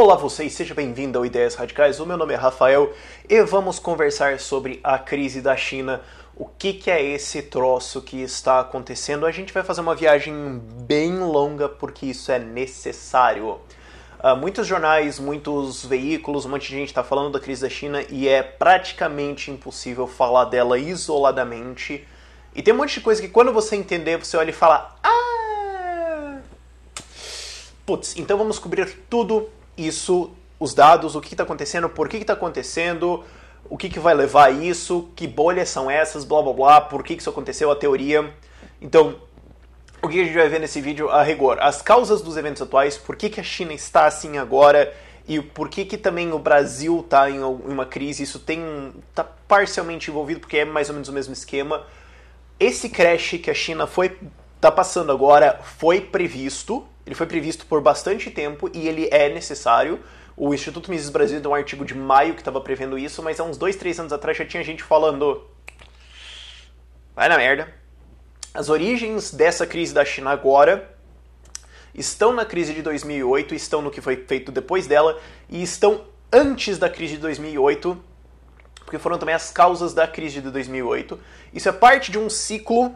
Olá você e seja bem-vindo ao Ideias Radicais, o meu nome é Rafael e vamos conversar sobre a crise da China, o que é esse troço que está acontecendo. A gente vai fazer uma viagem bem longa porque isso é necessário. Muitos jornais, muitos veículos, um monte de gente está falando da crise da China e é praticamente impossível falar dela isoladamente. E tem um monte de coisa que quando você entender, você olha e fala: putz, então vamos cobrir tudo isso, os dados, o que está acontecendo, por que está acontecendo, o que vai levar a isso, que bolhas são essas, blá blá blá, por que isso aconteceu, a teoria. Então, o que a gente vai ver nesse vídeo a rigor? As causas dos eventos atuais, por que a China está assim agora e por que também o Brasil está em uma crise, isso está parcialmente envolvido porque é mais ou menos o mesmo esquema. Esse crash que a China está passando agora foi previsto. Ele foi previsto por bastante tempo e ele é necessário. O Instituto Mises Brasil deu um artigo de maio que estava prevendo isso, mas há uns 2, 3 anos atrás já tinha gente falando: vai na merda. As origens dessa crise da China agora estão na crise de 2008, estão no que foi feito depois dela e estão antes da crise de 2008, porque foram também as causas da crise de 2008. Isso é parte de um ciclo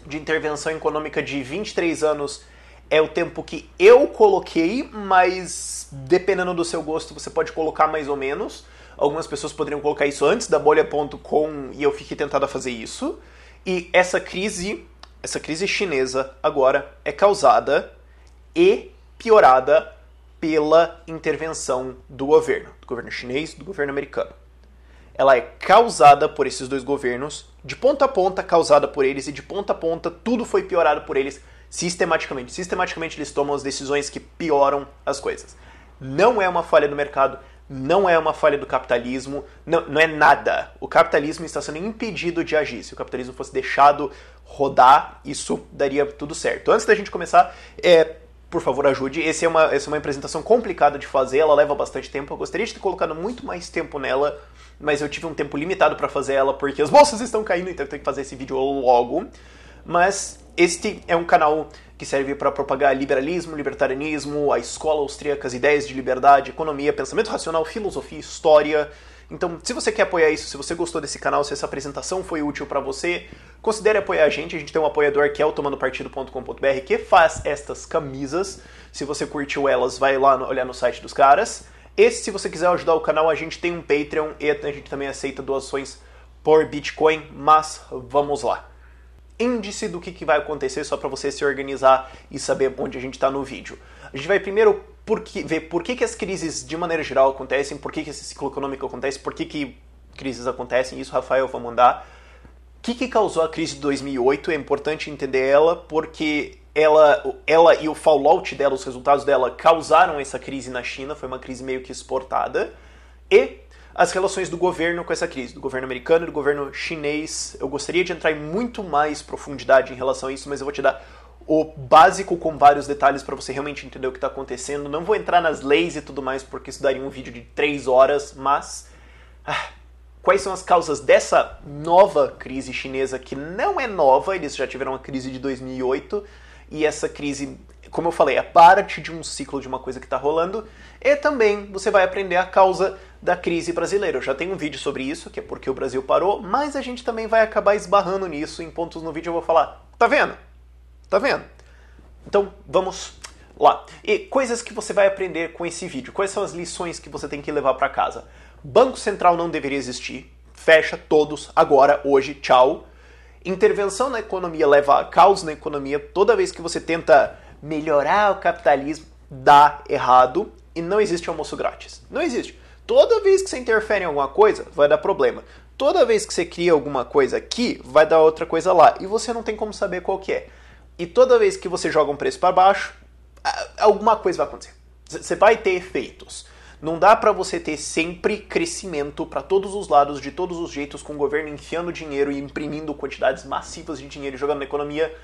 de intervenção econômica de 23 anos. É o tempo que eu coloquei, mas dependendo do seu gosto você pode colocar mais ou menos. Algumas pessoas poderiam colocar isso antes da bolha.com e eu fiquei tentado a fazer isso. E essa crise chinesa agora é causada e piorada pela intervenção do governo chinês, do governo americano. Ela é causada por esses dois governos, de ponta a ponta causada por eles, e de ponta a ponta tudo foi piorado por eles sistematicamente. Sistematicamente eles tomam as decisões que pioram as coisas. Não é uma falha do mercado, não é uma falha do capitalismo, não é nada. O capitalismo está sendo impedido de agir. Se o capitalismo fosse deixado rodar, isso daria tudo certo. Antes da gente começar, por favor, ajude. Essa é uma apresentação complicada de fazer, ela leva bastante tempo. Eu gostaria de ter colocado muito mais tempo nela, mas eu tive um tempo limitado para fazer ela porque as bolsas estão caindo, então eu tenho que fazer esse vídeo logo. Mas este é um canal que serve para propagar liberalismo, libertarianismo, a escola austríaca, as ideias de liberdade, economia, pensamento racional, filosofia, história. Então, se você quer apoiar isso, se você gostou desse canal, se essa apresentação foi útil para você, considere apoiar a gente. A gente tem um apoiador que é o tomandopartido.com.br que faz estas camisas. Se você curtiu elas, vai lá olhar no site dos caras. E se você quiser ajudar o canal, a gente tem um Patreon e a gente também aceita doações por Bitcoin, mas vamos lá. Índice do que vai acontecer, só para você se organizar e saber onde a gente está no vídeo. A gente vai primeiro ver por que as crises de maneira geral acontecem, por que esse ciclo econômico acontece, por que crises acontecem, isso, Rafael, vai mandar. O que causou a crise de 2008? É importante entender ela, porque ela e o fallout dela, os resultados dela, causaram essa crise na China, foi uma crise meio que exportada, e as relações do governo com essa crise, do governo americano e do governo chinês. Eu gostaria de entrar em muito mais profundidade em relação a isso, mas eu vou te dar o básico com vários detalhes para você realmente entender o que está acontecendo. Não vou entrar nas leis e tudo mais, porque isso daria um vídeo de 3 horas, mas quais são as causas dessa nova crise chinesa, que não é nova, eles já tiveram uma crise de 2008, e essa crise, como eu falei, é parte de um ciclo de uma coisa que está rolando, e também você vai aprender a causa da crise brasileira. Eu já tenho um vídeo sobre isso, que é porque o Brasil parou, mas a gente também vai acabar esbarrando nisso. Em pontos no vídeo eu vou falar: tá vendo? Tá vendo? Então, vamos lá. E coisas que você vai aprender com esse vídeo. Quais são as lições que você tem que levar para casa? Banco Central não deveria existir. Fecha todos agora, hoje, tchau. Intervenção na economia leva a caos na economia. Toda vez que você tenta melhorar o capitalismo, dá errado. E não existe almoço grátis. Não existe. Toda vez que você interfere em alguma coisa, vai dar problema. Toda vez que você cria alguma coisa aqui, vai dar outra coisa lá. E você não tem como saber qual que é. E toda vez que você joga um preço para baixo, alguma coisa vai acontecer. Você vai ter efeitos. Não dá para você ter sempre crescimento para todos os lados, de todos os jeitos, com o governo enfiando dinheiro e imprimindo quantidades massivas de dinheiro e jogando na economia,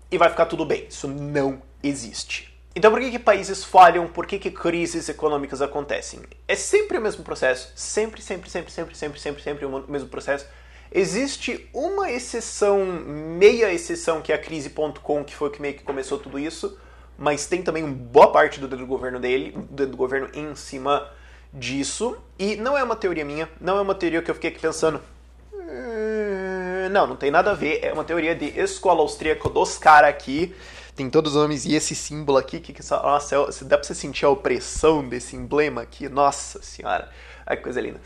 e vai ficar tudo bem. Isso não existe. Então por que países falham? Por que crises econômicas acontecem? É sempre o mesmo processo. Sempre o mesmo processo. Existe uma exceção, meia exceção, que é a crise.com, que foi o que meio que começou tudo isso. mas tem também uma boa parte do dedo do governo dele, do dedo do governo em cima disso. E não é uma teoria minha, não é uma teoria que eu fiquei aqui pensando. Não tem nada a ver, é uma teoria de escola austríaca dos caras aqui. Tem todos os nomes e esse símbolo aqui, nossa, dá pra você sentir a opressão desse emblema aqui, nossa senhora, ai que coisa linda.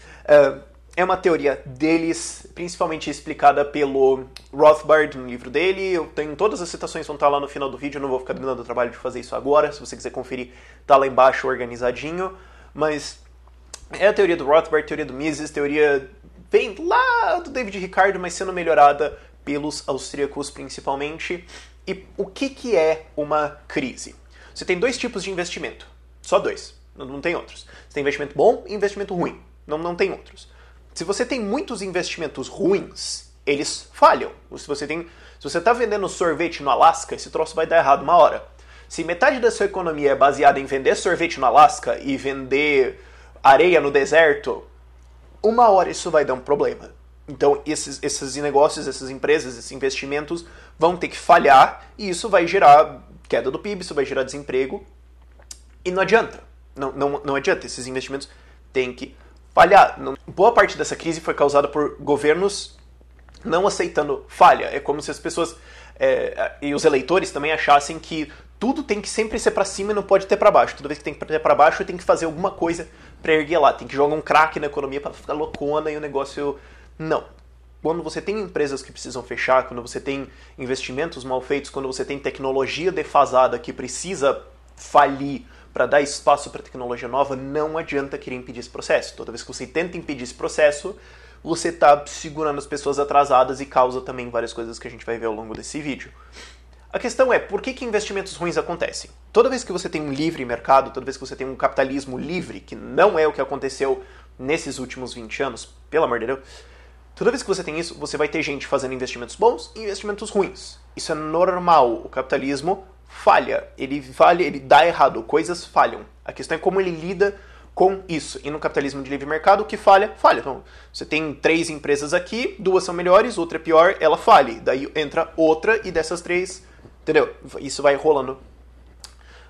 É uma teoria deles, principalmente explicada pelo Rothbard no livro dele. Eu tenho todas as citações, vão estar lá no final do vídeo, eu não vou ficar dando o trabalho de fazer isso agora, se você quiser conferir, tá lá embaixo organizadinho. Mas é a teoria do Rothbard, teoria do Mises, teoria vem lá do David Ricardo, mas sendo melhorada pelos austríacos principalmente. E o que é uma crise? Você tem dois tipos de investimento, só dois, não tem outros. Você tem investimento bom e investimento ruim, não tem outros. Se você tem muitos investimentos ruins, eles falham. Se você está vendendo sorvete no Alasca, esse troço vai dar errado uma hora. Se metade da sua economia é baseada em vender sorvete no Alasca e vender areia no deserto, uma hora isso vai dar um problema. Então esses negócios, essas empresas, esses investimentos vão ter que falhar e isso vai gerar queda do PIB, isso vai gerar desemprego. E não adianta. Não adianta. Esses investimentos têm que falhar. Boa parte dessa crise foi causada por governos não aceitando falha. É como se as pessoas e os eleitores também achassem que tudo tem que sempre ser pra cima e não pode ter pra baixo. Toda vez que tem que ter pra baixo, tem que fazer alguma coisa pra erguer lá. Tem que jogar um crack na economia pra ficar loucona e o negócio... Não. Quando você tem empresas que precisam fechar, quando você tem investimentos mal feitos, quando você tem tecnologia defasada que precisa falir para dar espaço para tecnologia nova, não adianta querer impedir esse processo. Toda vez que você tenta impedir esse processo, você está segurando as pessoas atrasadas e causa também várias coisas que a gente vai ver ao longo desse vídeo. A questão é, por que investimentos ruins acontecem? Toda vez que você tem um livre mercado, toda vez que você tem um capitalismo livre, que não é o que aconteceu nesses últimos 20 anos, pelo amor de Deus, toda vez que você tem isso, você vai ter gente fazendo investimentos bons e investimentos ruins. Isso é normal. O capitalismo falha, ele dá errado, coisas falham. A questão é como ele lida com isso. E no capitalismo de livre mercado, o que falha, falha. Então, você tem 3 empresas aqui, 2 são melhores, outra é pior, ela falha. Daí entra outra e dessas 3, entendeu? Isso vai rolando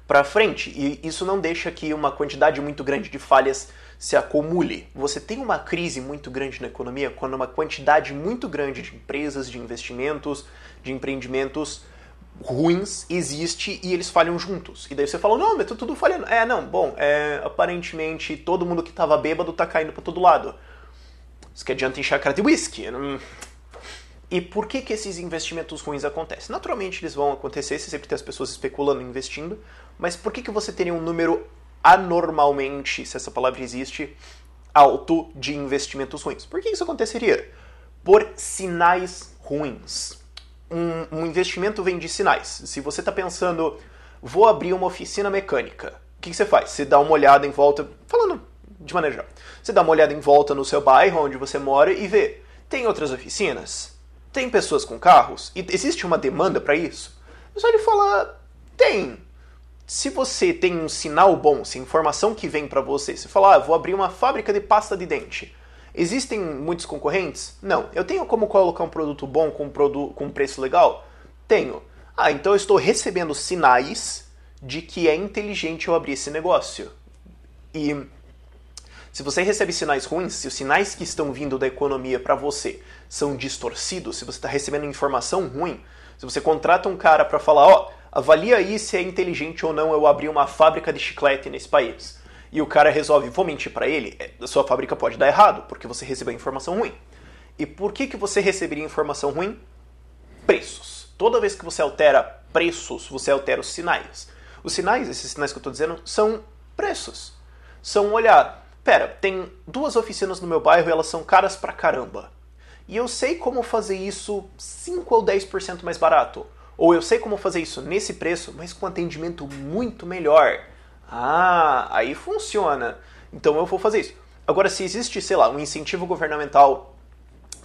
pra frente. E isso não deixa que uma quantidade muito grande de falhas se acumule. Você tem uma crise muito grande na economia quando uma quantidade muito grande de empresas, de investimentos, de empreendimentos ruins existe e eles falham juntos. E daí você fala, não, mas tá tudo falhando. Aparentemente todo mundo que tava bêbado tá caindo pra todo lado. Isso que adianta encher a cara de whisky. E por que esses investimentos ruins acontecem? Naturalmente eles vão acontecer, você sempre tem as pessoas especulando e investindo, mas por que você teria um número anormalmente, se essa palavra existe, alto de investimentos ruins? Por que isso aconteceria? Por sinais ruins. Um investimento vem de sinais. Se você está pensando, vou abrir uma oficina mecânica, o que você faz? Você dá uma olhada em volta, falando de maneira geral, você dá uma olhada em volta no seu bairro, onde você mora, e vê, tem outras oficinas? Tem pessoas com carros? E existe uma demanda para isso? Você ele fala, tem. Se você tem um sinal bom, se a informação que vem para você, você fala, vou abrir uma fábrica de pasta de dente. Existem muitos concorrentes? Não. Eu tenho como colocar um produto bom com um preço legal? Tenho. Então eu estou recebendo sinais de que é inteligente eu abrir esse negócio. E se você recebe sinais ruins, se os sinais que estão vindo da economia para você são distorcidos, se você está recebendo informação ruim, se você contrata um cara para falar, avalia aí se é inteligente ou não eu abrir uma fábrica de chiclete nesse país. E o cara resolve, vou mentir para ele, a sua fábrica pode dar errado, porque você recebeu informação ruim. E por que você receberia informação ruim? Preços. Toda vez que você altera preços, você altera os sinais. Os sinais, esses sinais que eu estou dizendo, são preços. São olhar, tem 2 oficinas no meu bairro e elas são caras pra caramba. E eu sei como fazer isso 5 ou 10% mais barato. Ou eu sei como fazer isso nesse preço, mas com atendimento muito melhor. Aí funciona. Então eu vou fazer isso. Agora, se existe, sei lá, um incentivo governamental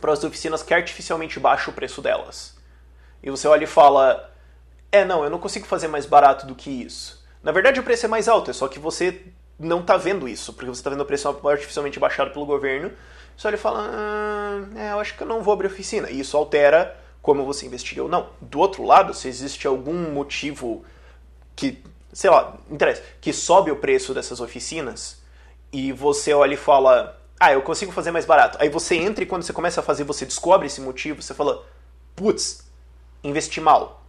para as oficinas que artificialmente baixa o preço delas, e você olha e fala, não, eu não consigo fazer mais barato do que isso. Na verdade, o preço é mais alto, é só que você não está vendo isso, porque você está vendo o preço artificialmente baixado pelo governo. Você olha e fala, eu acho que eu não vou abrir oficina. E isso altera como você investiria ou não. Do outro lado, se existe algum motivo que, sei lá, interessa, que sobe o preço dessas oficinas e você olha e fala, eu consigo fazer mais barato. Aí você entra e quando você começa a fazer, você descobre esse motivo, você fala, putz, investi mal.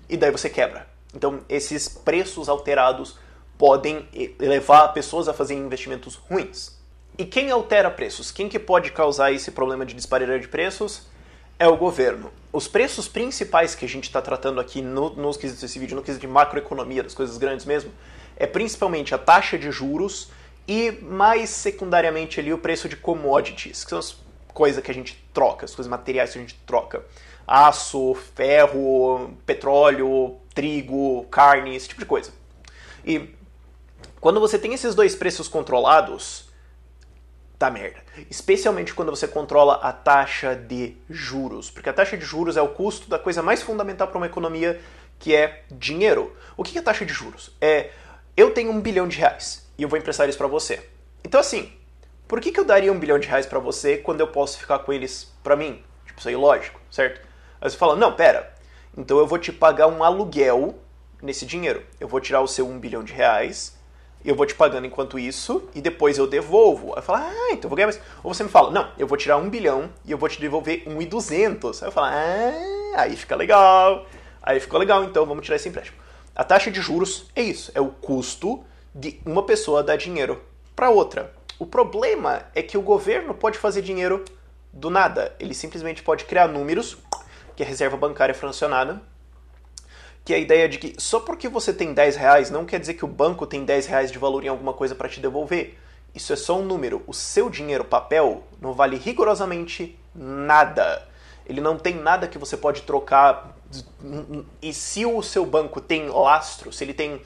E daí você quebra. Então, esses preços alterados podem levar pessoas a fazerem investimentos ruins. E quem altera preços? Quem que pode causar esse problema de disparidade de preços? É o governo. Os preços principais que a gente está tratando aqui nos quesitos desse vídeo, no quesito de macroeconomia, das coisas grandes mesmo, é principalmente a taxa de juros e, mais secundariamente, ali, o preço de commodities, que são as coisas que a gente troca, as coisas materiais que a gente troca. Aço, ferro, petróleo, trigo, carne, esse tipo de coisa. E quando você tem esses dois preços controlados, tá merda. Especialmente quando você controla a taxa de juros. Porque a taxa de juros é o custo da coisa mais fundamental para uma economia, que é dinheiro. O que é taxa de juros? Eu tenho R$1 bilhão e eu vou emprestar isso para você. Então assim, por que eu daria R$1 bilhão para você quando eu posso ficar com eles para mim? Tipo, isso aí é lógico, certo? Aí você fala, não, pera, então eu vou te pagar um aluguel nesse dinheiro. Eu vou tirar o seu R$1 bilhão, eu vou te pagando enquanto isso, e depois eu devolvo. Aí eu falo, então eu vou ganhar mais. Ou você me fala, não, eu vou tirar R$1 bilhão e eu vou te devolver 1.200. Aí eu falo, aí fica legal. Aí ficou legal, então vamos tirar esse empréstimo. A taxa de juros é isso, é o custo de uma pessoa dar dinheiro para outra. O problema é que o governo pode fazer dinheiro do nada. Ele simplesmente pode criar números, que é a reserva bancária fracionada, que é a ideia de que só porque você tem R$10 não quer dizer que o banco tem R$10 de valor em alguma coisa para te devolver. Isso é só um número. O seu dinheiro papel não vale rigorosamente nada. Ele não tem nada que você pode trocar. E se o seu banco tem lastro, se ele tem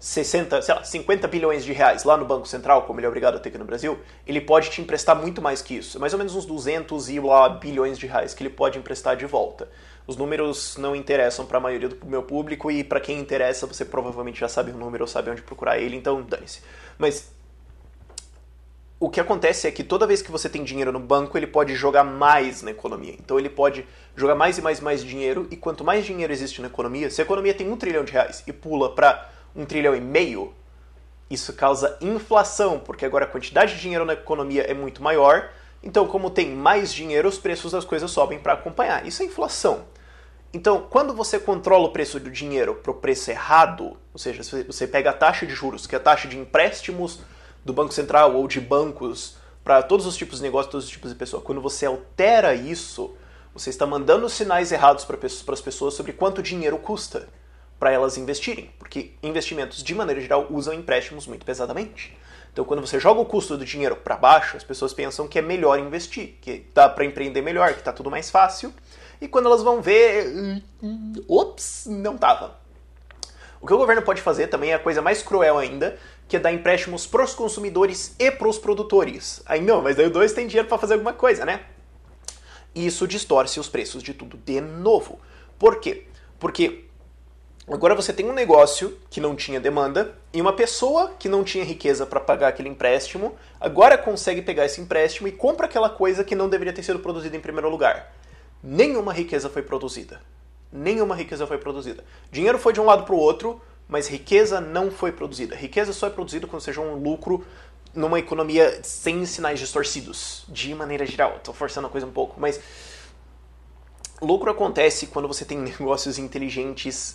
50 bilhões de reais lá no Banco Central, como ele é obrigado a ter aqui no Brasil, ele pode te emprestar muito mais que isso. Mais ou menos uns 200 bilhões de reais que ele pode emprestar de volta. Os números não interessam para a maioria do meu público e para quem interessa, você provavelmente já sabe o número ou sabe onde procurar ele, então dane-se. Mas o que acontece é que toda vez que você tem dinheiro no banco, ele pode jogar mais na economia. Então ele pode jogar mais e mais dinheiro, e quanto mais dinheiro existe na economia, se a economia tem R$1 trilhão e pula para R$1,5 trilhão, isso causa inflação, porque agora a quantidade de dinheiro na economia é muito maior, então como tem mais dinheiro, os preços das coisas sobem para acompanhar. Isso é inflação. Então, quando você controla o preço do dinheiro para o preço errado, ou seja, você pega a taxa de juros, que é a taxa de empréstimos do Banco Central ou de bancos para todos os tipos de negócio, todos os tipos de pessoa, quando você altera isso, você está mandando sinais errados para as pessoas sobre quanto dinheiro custa para elas investirem, porque investimentos, de maneira geral, usam empréstimos muito pesadamente. Então, quando você joga o custo do dinheiro para baixo, as pessoas pensam que é melhor investir, que dá para empreender melhor, que está tudo mais fácil. E quando elas vão ver, ops, não tava. O que o governo pode fazer também é a coisa mais cruel ainda, que é dar empréstimos pros consumidores e pros produtores. Aí não, mas daí os dois têm dinheiro para fazer alguma coisa, né? E isso distorce os preços de tudo de novo. Por quê? Porque agora você tem um negócio que não tinha demanda e uma pessoa que não tinha riqueza para pagar aquele empréstimo, agora consegue pegar esse empréstimo e compra aquela coisa que não deveria ter sido produzida em primeiro lugar. Nenhuma riqueza foi produzida. Nenhuma riqueza foi produzida. Dinheiro foi de um lado para o outro, mas riqueza não foi produzida. Riqueza só é produzida quando seja um lucro numa economia sem sinais distorcidos, de maneira geral. Estou forçando a coisa um pouco, mas lucro acontece quando você tem negócios inteligentes.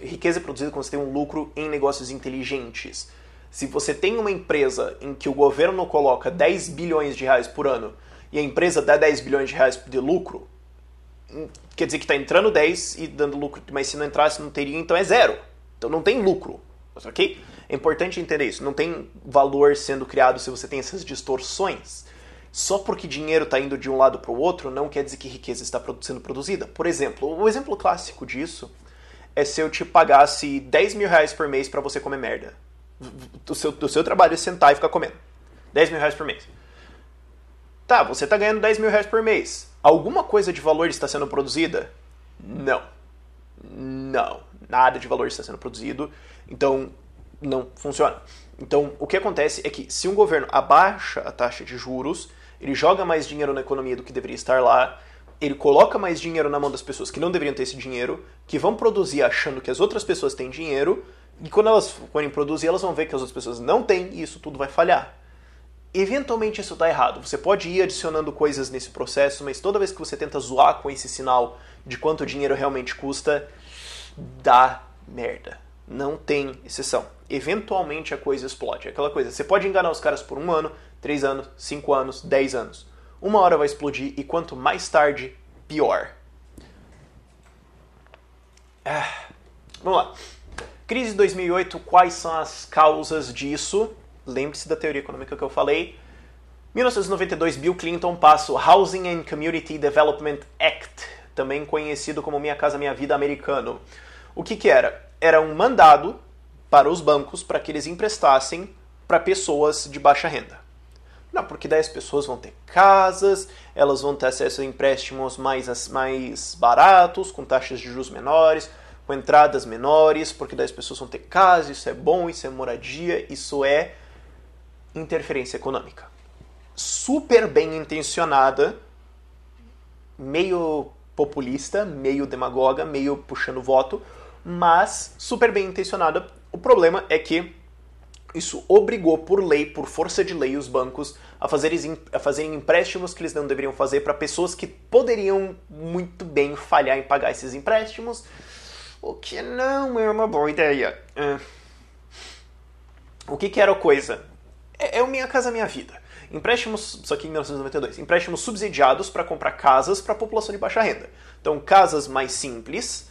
Riqueza é produzida quando você tem um lucro em negócios inteligentes. Se você tem uma empresa em que o governo coloca R$10 bilhões por ano e a empresa dá R$10 bilhões de lucro, quer dizer que está entrando 10 e dando lucro, mas se não entrasse não teria, então é zero. Então não tem lucro, ok? É importante entender isso. Não tem valor sendo criado se você tem essas distorções. Só porque dinheiro está indo de um lado para o outro não quer dizer que riqueza está sendo produzida. Por exemplo, o exemplo clássico disso é se eu te pagasse R$10 mil por mês para você comer merda. O seu trabalho é sentar e ficar comendo. R$10 mil por mês. Tá, você está ganhando R$10 mil por mês. Alguma coisa de valor está sendo produzida? Não. Não. Nada de valor está sendo produzido. Então, não funciona. Então, o que acontece é que se um governo abaixa a taxa de juros, ele joga mais dinheiro na economia do que deveria estar lá, ele coloca mais dinheiro na mão das pessoas que não deveriam ter esse dinheiro, que vão produzir achando que as outras pessoas têm dinheiro, E quando elas forem produzir, elas vão ver que as outras pessoas não têm e isso tudo vai falhar. Eventualmente isso está errado. Você pode ir adicionando coisas nesse processo, mas toda vez que você tenta zoar com esse sinal de quanto o dinheiro realmente custa, dá merda. Não tem exceção. Eventualmente a coisa explode. É aquela coisa, você pode enganar os caras por 1 ano, 3 anos, 5 anos, 10 anos. Uma hora vai explodir e quanto mais tarde, pior. Vamos lá. Crise de 2008, quais são as causas disso? Lembre-se da teoria econômica que eu falei. 1992, Bill Clinton passa o Housing and Community Development Act, também conhecido como Minha Casa Minha Vida americano. O que era? Era um mandado para os bancos para que eles emprestassem para pessoas de baixa renda. Não, porque daí as pessoas vão ter casas, elas vão ter acesso a empréstimos mais baratos, com taxas de juros menores, com entradas menores, porque daí as pessoas vão ter casa, isso é bom, isso é moradia, isso é interferência econômica. Super bem intencionada, meio populista, meio demagoga, meio puxando voto, mas super bem intencionada. O problema é que isso obrigou por lei, por força de lei, os bancos a fazerem empréstimos que eles não deveriam fazer para pessoas que poderiam muito bem falhar em pagar esses empréstimos, o que não é uma boa ideia. O que era a coisa? É o Minha Casa Minha Vida. Empréstimos, isso aqui em 1992, empréstimos subsidiados para comprar casas para a população de baixa renda. Então, casas mais simples,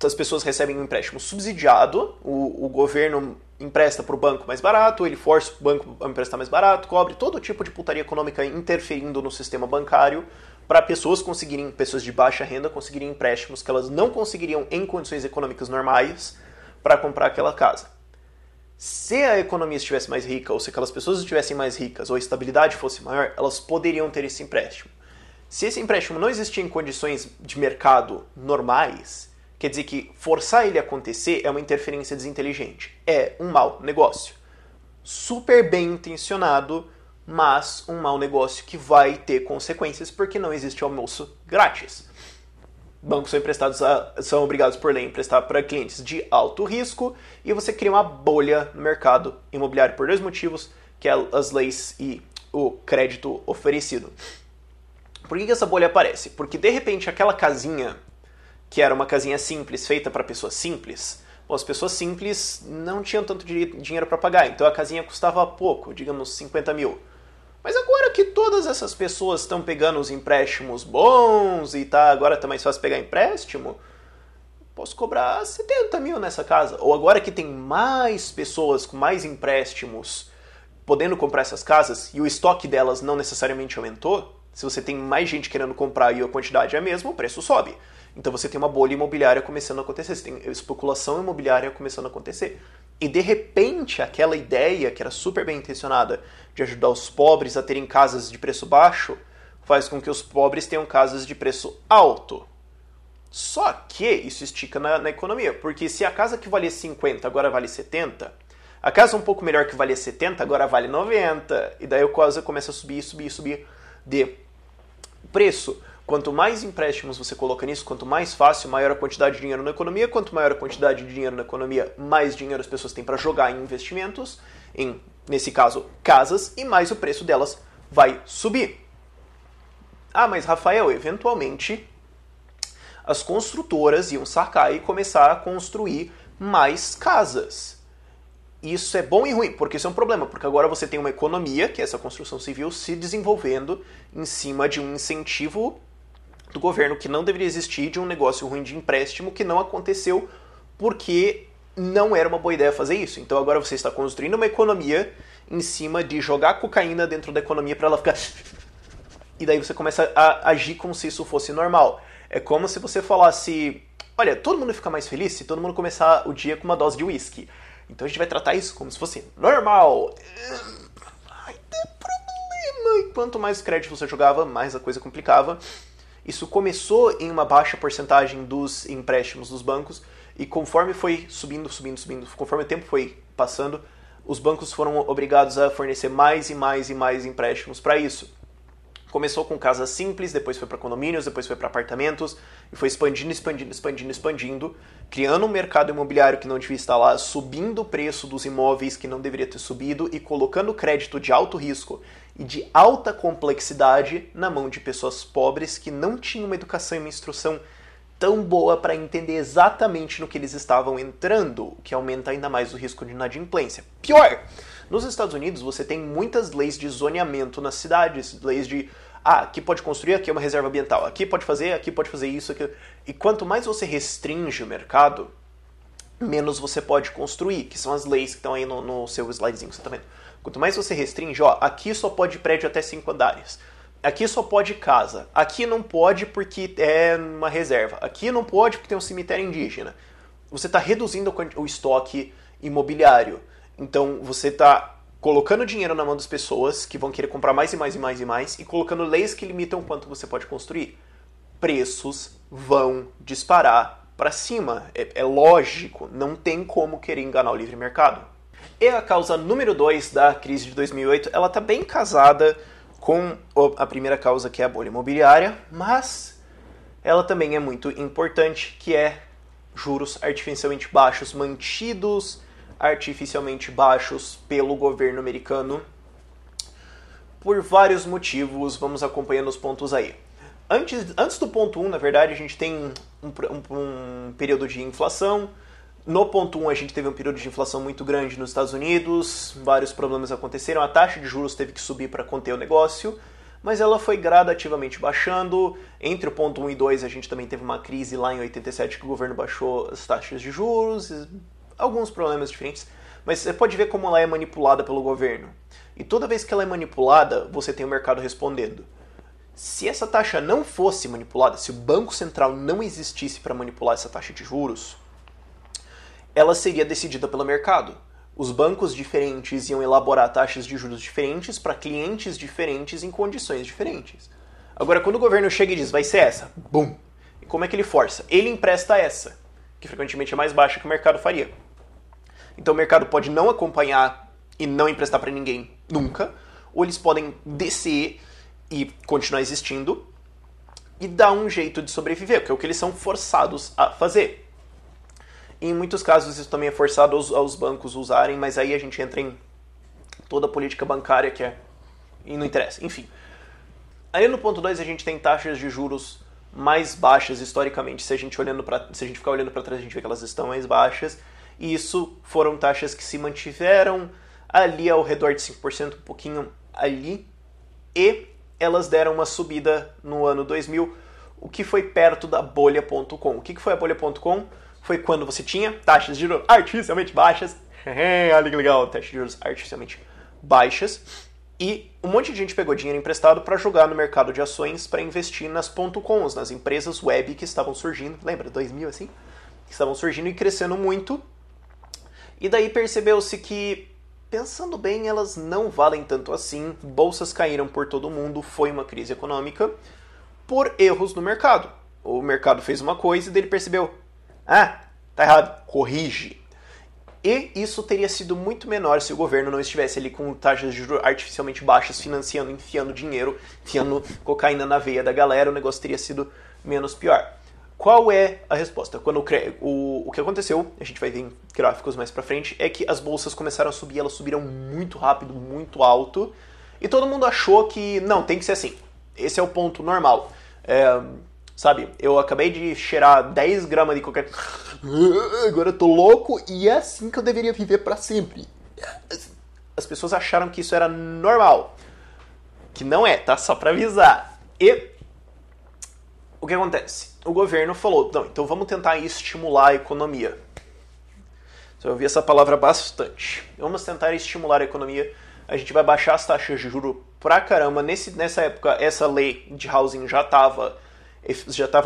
as pessoas recebem um empréstimo subsidiado, o governo empresta para o banco mais barato, ele força o banco a emprestar mais barato, cobre todo tipo de putaria econômica interferindo no sistema bancário para pessoas de baixa renda conseguirem empréstimos que elas não conseguiriam em condições econômicas normais para comprar aquela casa. Se a economia estivesse mais rica, ou se aquelas pessoas estivessem mais ricas, ou a estabilidade fosse maior, elas poderiam ter esse empréstimo. Se esse empréstimo não existia em condições de mercado normais, quer dizer que forçar ele a acontecer é uma interferência desinteligente. É um mau negócio. Super bem intencionado, mas um mau negócio que vai ter consequências porque não existe almoço grátis. Bancos são obrigados por lei a emprestar para clientes de alto risco e você cria uma bolha no mercado imobiliário por 2 motivos, que é as leis e o crédito oferecido. Por que essa bolha aparece? Porque de repente aquela casinha, que era uma casinha simples, feita para pessoas simples, as pessoas simples não tinham tanto dinheiro para pagar, então a casinha custava pouco, digamos 50 mil. Mas agora que todas essas pessoas estão pegando os empréstimos bons e agora tá mais fácil pegar empréstimo, posso cobrar 70 mil nessa casa. Ou agora que tem mais pessoas com mais empréstimos podendo comprar essas casas e o estoque delas não necessariamente aumentou, se você tem mais gente querendo comprar e a quantidade é a mesma, o preço sobe. Então você tem uma bolha imobiliária começando a acontecer, você tem especulação imobiliária começando a acontecer. E de repente aquela ideia, que era super bem intencionada, de ajudar os pobres a terem casas de preço baixo, faz com que os pobres tenham casas de preço alto. Só que isso estica na economia, porque se a casa que valia 50 agora vale 70, a casa um pouco melhor que valia 70 agora vale 90, e daí a coisa começa a subir de preço. Quanto mais empréstimos você coloca nisso, quanto mais fácil, maior a quantidade de dinheiro na economia. Quanto maior a quantidade de dinheiro na economia, mais dinheiro as pessoas têm para jogar em investimentos, nesse caso, casas, e mais o preço delas vai subir. Ah, mas Rafael, eventualmente as construtoras iam sacar e começar a construir mais casas. Isso é bom e ruim, porque isso é um problema, porque agora você tem uma economia, que é essa construção civil, se desenvolvendo em cima de um incentivo do governo que não deveria existir, de um negócio ruim de empréstimo que não aconteceu porque não era uma boa ideia fazer isso. Então agora você está construindo uma economia em cima de jogar cocaína dentro da economia para ela ficar... E daí você começa a agir como se isso fosse normal. É como se você falasse, olha, todo mundo fica mais feliz se todo mundo começar o dia com uma dose de uísque. Então a gente vai tratar isso como se fosse normal. Ai, tem problema. E quanto mais crédito você jogava, mais a coisa complicava. Isso começou em uma baixa porcentagem dos empréstimos dos bancos e conforme foi subindo, conforme o tempo foi passando, os bancos foram obrigados a fornecer mais e mais e mais empréstimos para isso. Começou com casas simples, depois foi para condomínios, depois foi para apartamentos, e foi expandindo, criando um mercado imobiliário que não devia estar lá, subindo o preço dos imóveis que não deveria ter subido e colocando crédito de alto risco e de alta complexidade na mão de pessoas pobres que não tinham uma educação e uma instrução tão boa para entender exatamente no que eles estavam entrando, o que aumenta ainda mais o risco de inadimplência. Pior, nos Estados Unidos você tem muitas leis de zoneamento nas cidades, leis de aqui pode construir, aqui é uma reserva ambiental, aqui pode fazer isso, aqui. E quanto mais você restringe o mercado, menos você pode construir, que são as leis que estão aí no seu slidezinho que você tá vendo. Quanto mais você restringe, aqui só pode prédio até 5 andares. Aqui só pode casa. Aqui não pode porque é uma reserva. Aqui não pode porque tem um cemitério indígena. Você está reduzindo o estoque imobiliário. Então você está colocando dinheiro na mão das pessoas que vão querer comprar mais e mais e mais e mais e colocando leis que limitam o quanto você pode construir. Preços vão disparar para cima. É lógico. Não tem como querer enganar o livre mercado. E a causa número 2 da crise de 2008, ela está bem casada com a primeira causa, que é a bolha imobiliária, mas ela também é muito importante, que é juros artificialmente baixos, mantidos artificialmente baixos pelo governo americano, por vários motivos. Vamos acompanhando os pontos aí. Antes do ponto 1, na verdade, a gente tem um período de inflação. No ponto 1, a gente teve um período de inflação muito grande nos Estados Unidos, vários problemas aconteceram, a taxa de juros teve que subir para conter o negócio, mas ela foi gradativamente baixando. Entre o ponto 1 e 2, a gente também teve uma crise lá em 87, que o governo baixou as taxas de juros, alguns problemas diferentes, mas você pode ver como ela é manipulada pelo governo. E toda vez que ela é manipulada, você tem o mercado respondendo. Se essa taxa não fosse manipulada, se o Banco Central não existisse para manipular essa taxa de juros, ela seria decidida pelo mercado. Os bancos diferentes iam elaborar taxas de juros diferentes para clientes diferentes em condições diferentes. Agora, quando o governo chega e diz, vai ser essa, bum! E como é que ele força? Ele empresta essa, que frequentemente é mais baixa que o mercado faria. Então o mercado pode não acompanhar e não emprestar para ninguém nunca, ou eles podem descer e continuar existindo e dar um jeito de sobreviver, que é o que eles são forçados a fazer. Em muitos casos isso também é forçado aos bancos usarem, mas aí a gente entra em toda a política bancária que é... e não interessa, enfim. Aí no ponto 2 a gente tem taxas de juros mais baixas historicamente. Se a gente ficar olhando para trás, a gente vê que elas estão mais baixas. E isso foram taxas que se mantiveram ali ao redor de 5%, um pouquinho ali. E elas deram uma subida no ano 2000, o que foi perto da bolha.com. O que foi a bolha.com? Foi quando você tinha taxas de juros artificialmente baixas. Olha que legal, taxas de juros artificialmente baixas. E um monte de gente pegou dinheiro emprestado para jogar no mercado de ações para investir nas .coms, nas empresas web que estavam surgindo. Lembra, 2000 assim? Que estavam surgindo e crescendo muito. E daí percebeu-se que, pensando bem, elas não valem tanto assim. Bolsas caíram por todo mundo, foi uma crise econômica por erros no mercado. O mercado fez uma coisa e daí ele percebeu, tá errado, corrige. E isso teria sido muito menor se o governo não estivesse ali com taxas de juros artificialmente baixas, financiando, enfiando dinheiro, enfiando cocaína na veia da galera, o negócio teria sido menos pior. Qual é a resposta? Quando o que aconteceu, a gente vai ver em gráficos mais pra frente, é que as bolsas começaram a subir, elas subiram muito rápido, muito alto, e todo mundo achou que, não, tem que ser assim. Esse é o ponto normal. Sabe, eu acabei de cheirar 10 gramas de cocaína, agora eu tô louco e é assim que eu deveria viver pra sempre. As pessoas acharam que isso era normal. Que não é, tá? Só pra avisar. E o que acontece? O governo falou, não, então vamos tentar estimular a economia. Você vai ouvir essa palavra bastante. Vamos tentar estimular a economia. A gente vai baixar as taxas de juros pra caramba. Nessa época, essa lei de housing já estava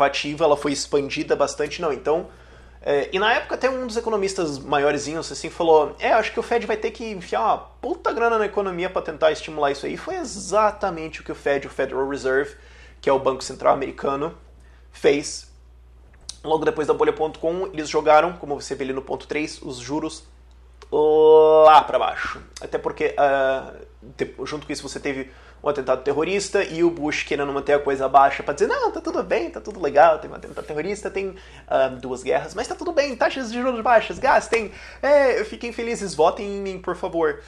ativa, ela foi expandida bastante. Não, então... e na época até um dos economistas maiorzinhos assim falou, acho que o Fed vai ter que enfiar uma puta grana na economia para tentar estimular isso aí. E foi exatamente o que o Federal Reserve, que é o Banco Central americano, fez. Logo depois da bolha.com, eles jogaram, como você vê ali no ponto 3, os juros lá para baixo. Até porque, junto com isso, você teve um atentado terrorista e o Bush querendo manter a coisa baixa para dizer, não, tá tudo bem, tá tudo legal, tem um atentado terrorista, tem 2 guerras, mas tá tudo bem, taxas de juros baixas, gastem, fiquem felizes, votem em mim, por favor.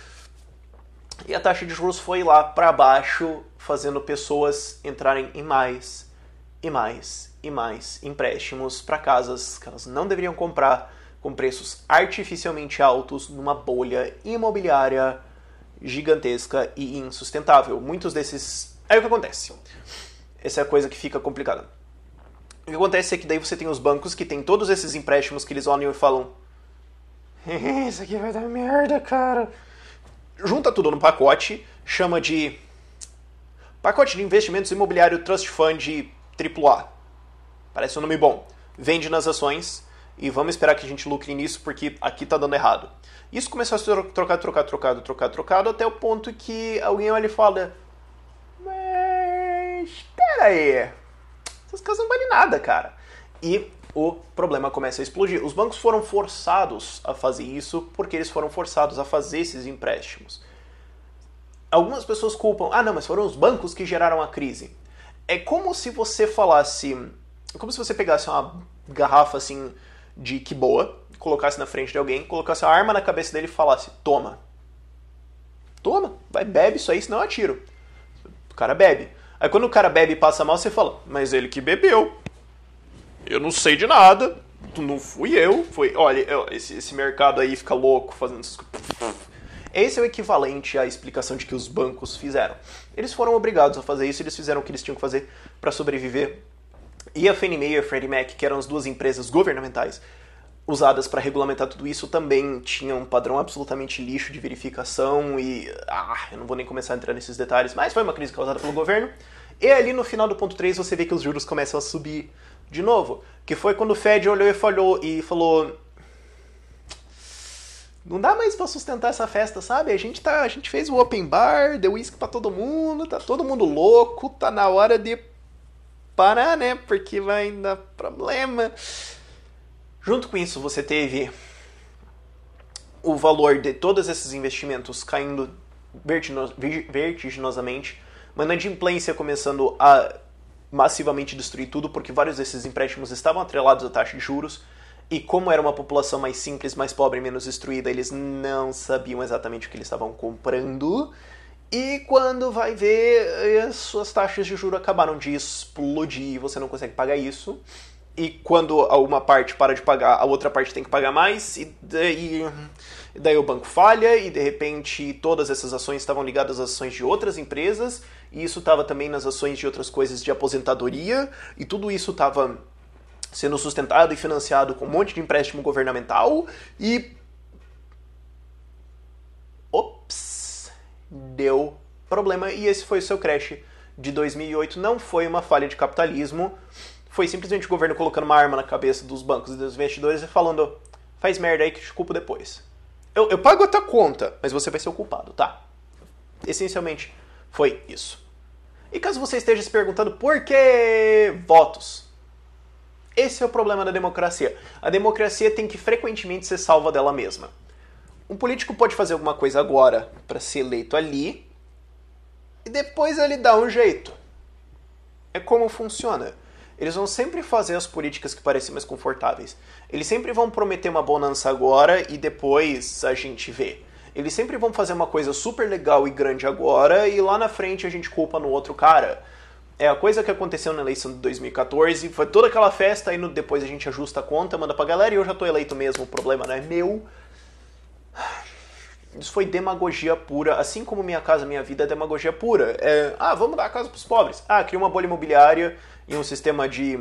E a taxa de juros foi lá para baixo, fazendo pessoas entrarem em mais e mais e mais empréstimos para casas que elas não deveriam comprar, com preços artificialmente altos, numa bolha imobiliária gigantesca e insustentável. Muitos desses... Aí o que acontece? Essa é a coisa que fica complicada. O que acontece é que daí você tem os bancos que tem todos esses empréstimos que eles olham e falam, isso aqui vai dar merda, cara. Junta tudo no pacote, chama de pacote de investimentos imobiliário Trust Fund AAA. Parece um nome bom. Vende nas ações e vamos esperar que a gente lucre nisso porque aqui tá dando errado. Isso começou a ser trocado até o ponto que alguém olha e fala, mas espera aí, essas casas não valem nada, cara. E o problema começa a explodir. Os bancos foram forçados a fazer isso porque eles foram forçados a fazer esses empréstimos. Algumas pessoas culpam, não, mas foram os bancos que geraram a crise. É como se você falasse, como se você pegasse uma garrafa assim de que boa, colocasse na frente de alguém, colocasse a arma na cabeça dele e falasse, toma, vai, bebe isso aí, senão eu atiro. O cara bebe. Aí quando o cara bebe e passa mal, você fala, mas ele que bebeu. Eu não sei de nada, não fui eu. Olha, esse mercado aí fica louco fazendo essas coisas. Esse é o equivalente à explicação de que os bancos fizeram. Eles foram obrigados a fazer isso, eles fizeram o que eles tinham que fazer para sobreviver. E a Fannie Mae e a Freddie Mac, que eram as duas empresas governamentais usadas para regulamentar tudo isso, também tinham um padrão absolutamente lixo de verificação e... eu não vou nem começar a entrar nesses detalhes, mas foi uma crise causada pelo governo. E ali no final do ponto 3 você vê que os juros começam a subir de novo, que foi quando o Fed olhou e falou, não dá mais pra sustentar essa festa, sabe? A gente fez o open bar, deu uísque pra todo mundo, tá todo mundo louco, tá na hora de parar, né? Porque vai dar problema. Junto com isso, você teve o valor de todos esses investimentos caindo vertiginosamente, uma inadimplência começando a massivamente destruir tudo, porque vários desses empréstimos estavam atrelados à taxa de juros, e como era uma população mais simples, mais pobre, menos instruída, eles não sabiam exatamente o que eles estavam comprando, e quando vai ver, as suas taxas de juros acabaram de explodir, e você não consegue pagar isso, e quando uma parte para de pagar, a outra parte tem que pagar mais, e daí o banco falha, e de repente todas essas ações estavam ligadas às ações de outras empresas, e isso estava também nas ações de outras coisas de aposentadoria, e tudo isso estava sendo sustentado e financiado com um monte de empréstimo governamental, e... ops! Deu problema, e esse foi o seu crash de 2008. Não foi uma falha de capitalismo, foi simplesmente o governo colocando uma arma na cabeça dos bancos e dos investidores e falando, faz merda aí que te culpo depois. Eu pago a tua conta, mas você vai ser o culpado, tá? Essencialmente foi isso. E caso você esteja se perguntando por que votos? Esse é o problema da democracia. A democracia tem que frequentemente ser salva dela mesma. Um político pode fazer alguma coisa agora para ser eleito ali e depois ele dá um jeito. É como funciona. Eles vão sempre fazer as políticas que parecem mais confortáveis. Eles sempre vão prometer uma bonança agora e depois a gente vê. Eles sempre vão fazer uma coisa super legal e grande agora e lá na frente a gente culpa no outro cara. É a coisa que aconteceu na eleição de 2014, foi toda aquela festa, aí depois a gente ajusta a conta, manda pra galera e eu já tô eleito mesmo, o problema não é meu. Isso foi demagogia pura, assim como Minha Casa Minha Vida é demagogia pura. Vamos dar a casa pros pobres. Cria uma bolha imobiliária e um sistema de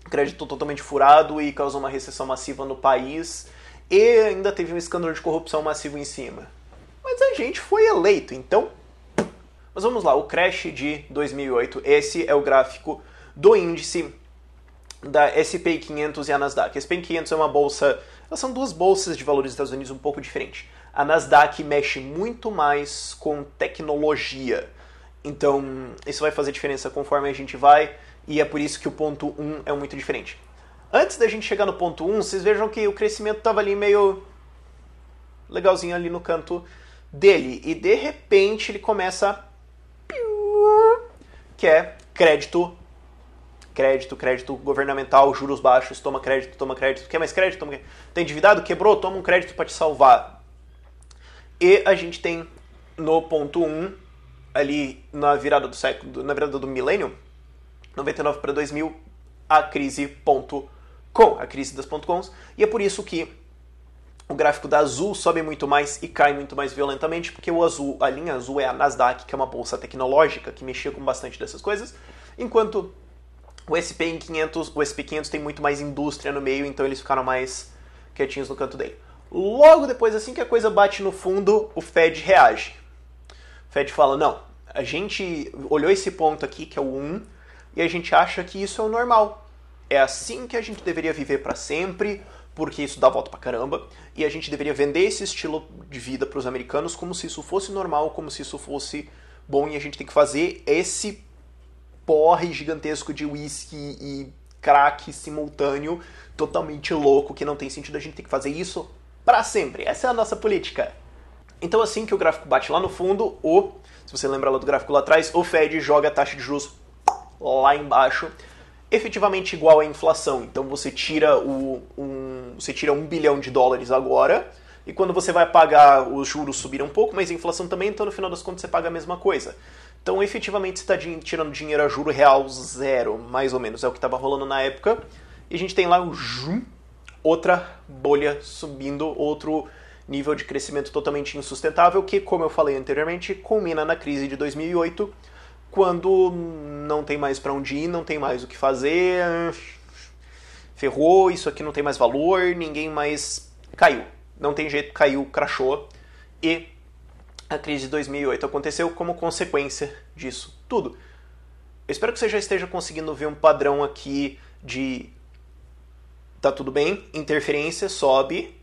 crédito totalmente furado e causou uma recessão massiva no país e ainda teve um escândalo de corrupção massivo em cima. Mas a gente foi eleito, então... Mas vamos lá, o crash de 2008, esse é o gráfico do índice da S&P 500 e a Nasdaq. A S&P 500 é uma bolsa, elas são duas bolsas de valores dos Estados Unidos um pouco diferentes. A Nasdaq mexe muito mais com tecnologia, então isso vai fazer diferença conforme a gente vai, e é por isso que o ponto 1 é muito diferente. Antes da gente chegar no ponto 1, vocês vejam que o crescimento estava ali meio... legalzinho ali no canto dele. E de repente ele começa que é crédito governamental, juros baixos, toma crédito, quer mais crédito? Toma crédito. Tá endividado? Quebrou? Toma um crédito para te salvar. E a gente tem no ponto 1, ali na virada do século, na virada do milênio, 99 para 2000, a crise.com, a crise das .coms, e é por isso que o gráfico da Azul sobe muito mais e cai muito mais violentamente, porque o azul, a linha azul é a Nasdaq, que é uma bolsa tecnológica que mexia com bastante dessas coisas, enquanto o SP500 tem muito mais indústria no meio, então eles ficaram mais quietinhos no canto dele. Logo depois, assim que a coisa bate no fundo, o Fed reage. O Fed fala, não, a gente olhou esse ponto aqui, que é o 1, e a gente acha que isso é o normal. É assim que a gente deveria viver para sempre, porque isso dá volta pra caramba, e a gente deveria vender esse estilo de vida para os americanos como se isso fosse normal, como se isso fosse bom, e a gente tem que fazer esse porre gigantesco de whisky e crack simultâneo, totalmente louco, que não tem sentido, a gente tem que fazer isso para sempre. Essa é a nossa política. Então assim que o gráfico bate lá no fundo, se você lembra lá do gráfico lá atrás, o Fed joga a taxa de juros lá embaixo, efetivamente igual à inflação. Então você tira você tira $1 bilhão agora, e quando você vai pagar, os juros subiram um pouco, mas a inflação também, então no final das contas você paga a mesma coisa. Então efetivamente você está tirando dinheiro a juro real zero, mais ou menos, é o que estava rolando na época. E a gente tem lá outra bolha subindo, outro nível de crescimento totalmente insustentável, que, como eu falei anteriormente, culmina na crise de 2008, quando não tem mais para onde ir, não tem mais o que fazer, ferrou, isso aqui não tem mais valor, ninguém mais caiu. Não tem jeito, caiu, crashou, e a crise de 2008 aconteceu como consequência disso tudo. Eu espero que você já esteja conseguindo ver um padrão aqui de tá tudo bem, interferência, sobe,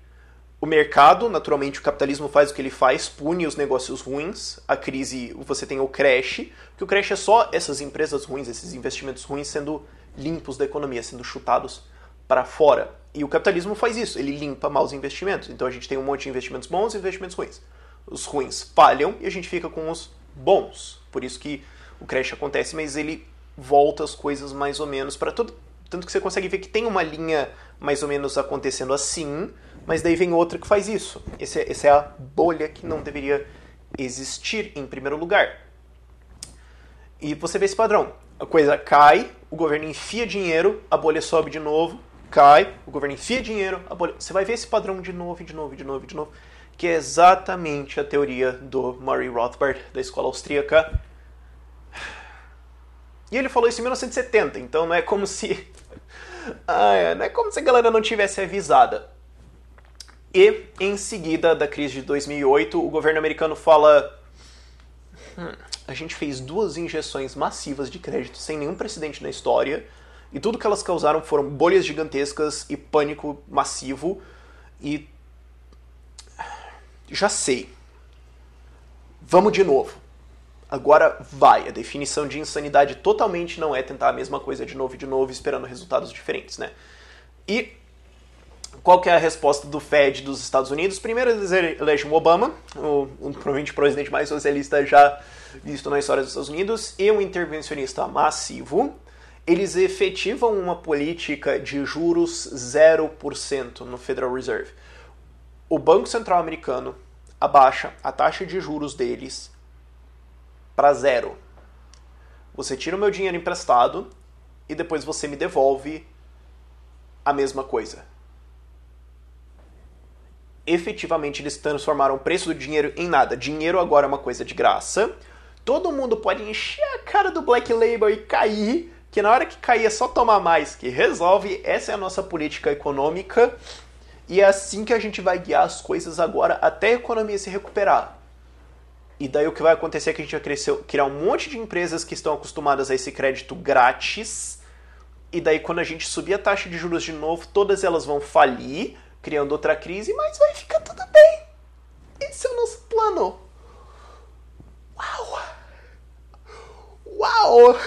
o mercado, naturalmente o capitalismo faz o que ele faz, pune os negócios ruins, a crise, você tem o crash, que o crash é só essas empresas ruins, esses investimentos ruins sendo limpos da economia, sendo chutados para fora. E o capitalismo faz isso, ele limpa maus investimentos. Então a gente tem um monte de investimentos bons e investimentos ruins. Os ruins falham e a gente fica com os bons. Por isso que o crash acontece, mas ele volta as coisas mais ou menos para todo. Tanto que você consegue ver que tem uma linha mais ou menos acontecendo assim, mas daí vem outra que faz isso. Essa é a bolha que não deveria existir em primeiro lugar. E você vê esse padrão. A coisa cai, o governo enfia dinheiro, a bolha sobe de novo, cai, o governo enfia dinheiro, a bolha... Você vai ver esse padrão de novo, que é exatamente a teoria do Murray Rothbard, da escola austríaca. E ele falou isso em 1970, então não é como se... não é como se a galera não tivesse avisada. E, em seguida da crise de 2008, o governo americano fala... a gente fez 2 injeções massivas de crédito sem nenhum precedente na história, e tudo que elas causaram foram bolhas gigantescas e pânico massivo, e... já sei. Vamos de novo. Agora vai. A definição de insanidade totalmente não é tentar a mesma coisa de novo, esperando resultados diferentes, né? E qual que é a resposta do Fed dos Estados Unidos? Primeiro eles elegem o Obama, provavelmente o presidente mais socialista já visto na história dos Estados Unidos, e um intervencionista massivo. Eles efetivam uma política de juros 0% no Federal Reserve. O Banco Central americano abaixa a taxa de juros deles para 0. Você tira o meu dinheiro emprestado e depois você me devolve a mesma coisa. Efetivamente, eles transformaram o preço do dinheiro em nada. Dinheiro agora é uma coisa de graça. Todo mundo pode encher a cara do Black Label e cair, que na hora que cair é só tomar mais que resolve. Essa é a nossa política econômica. E é assim que a gente vai guiar as coisas agora até a economia se recuperar. E daí o que vai acontecer é que a gente vai criar um monte de empresas que estão acostumadas a esse crédito grátis. E daí quando a gente subir a taxa de juros de novo, todas elas vão falir, criando outra crise, mas vai ficar tudo bem. Esse é o nosso plano. Uau! Uau!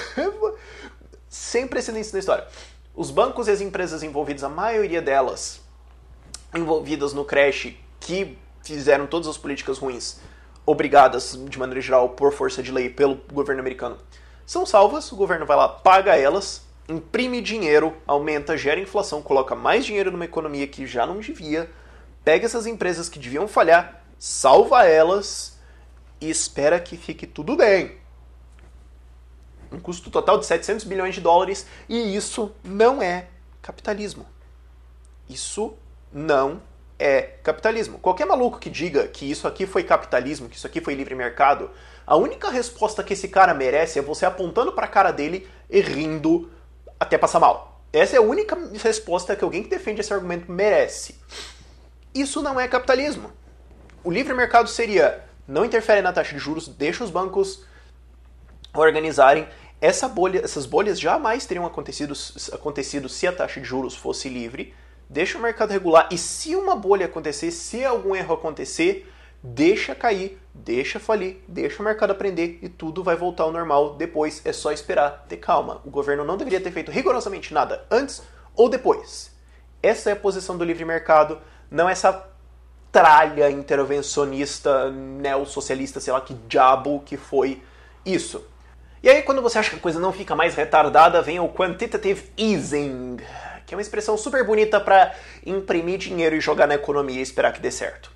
Sem precedentes na história. Os bancos e as empresas envolvidas, a maioria delas envolvidas no crash, que fizeram todas as políticas ruins, obrigadas, de maneira geral, por força de lei, pelo governo americano, são salvas, o governo vai lá, paga elas, imprime dinheiro, aumenta, gera inflação, coloca mais dinheiro numa economia que já não devia, pega essas empresas que deviam falhar, salva elas e espera que fique tudo bem. Um custo total de 700 bilhões de dólares, e isso não é capitalismo. Isso não é capitalismo. Qualquer maluco que diga que isso aqui foi capitalismo, que isso aqui foi livre mercado, a única resposta que esse cara merece é você apontando pra cara dele e rindo até passar mal. Essa é a única resposta que alguém que defende esse argumento merece. Isso não é capitalismo. O livre mercado seria: não interfere na taxa de juros, deixa os bancos organizarem. Essas bolhas jamais teriam acontecido se a taxa de juros fosse livre. Deixa o mercado regular, e se uma bolha acontecer, se algum erro acontecer, deixa cair, deixa falir, deixa o mercado aprender e tudo vai voltar ao normal depois. É só esperar, ter calma. O governo não deveria ter feito rigorosamente nada antes ou depois. Essa é a posição do livre mercado, não essa tralha intervencionista, neossocialista, sei lá que diabo que foi isso. E aí, quando você acha que a coisa não fica mais retardada, vem o quantitative easing, que é uma expressão super bonita para imprimir dinheiro e jogar na economia e esperar que dê certo.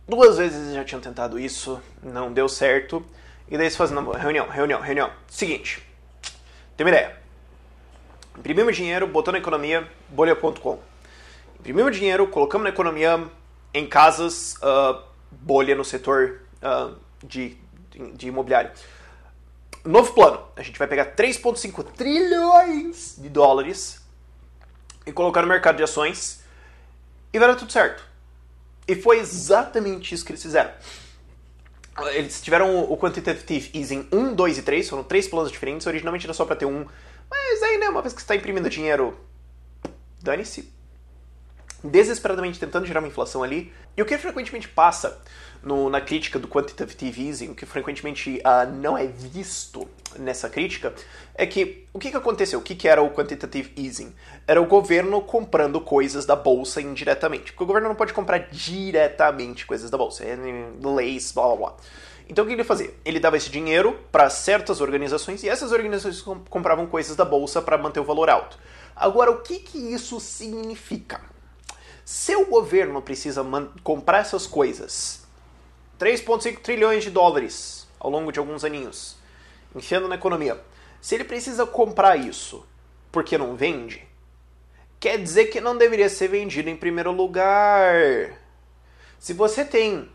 Duas vezes já tinham tentado isso, não deu certo, e daí eles fazem reunião. Seguinte, tem uma ideia. Imprimimos dinheiro, botou na economia, bolha.com. Imprimimos dinheiro, colocamos na economia, em casas, bolha no setor de imobiliário. Novo plano. A gente vai pegar 3,5 trilhões de dólares e colocar no mercado de ações e vai dar tudo certo. E foi exatamente isso que eles fizeram. Eles tiveram o Quantitative Easing 1, 2 e 3, foram 3 planos diferentes. Originalmente era só para ter um, mas aí, né, uma vez que você está imprimindo dinheiro, dane-se. Desesperadamente tentando gerar uma inflação ali. E o que frequentemente passa na crítica do quantitative easing, o que frequentemente não é visto nessa crítica, é que o que aconteceu? O que era o quantitative easing? Era o governo comprando coisas da bolsa indiretamente. Porque o governo não pode comprar diretamente coisas da bolsa. É leis, blá blá blá. Então o que ele fazia? Ele dava esse dinheiro para certas organizações e essas organizações compravam coisas da bolsa para manter o valor alto. Agora, o que isso significa? Se o governo precisa comprar essas coisas, 3,5 trilhões de dólares ao longo de alguns aninhos, enfiando na economia, se ele precisa comprar isso porque não vende, quer dizer que não deveria ser vendido em primeiro lugar. Se você tem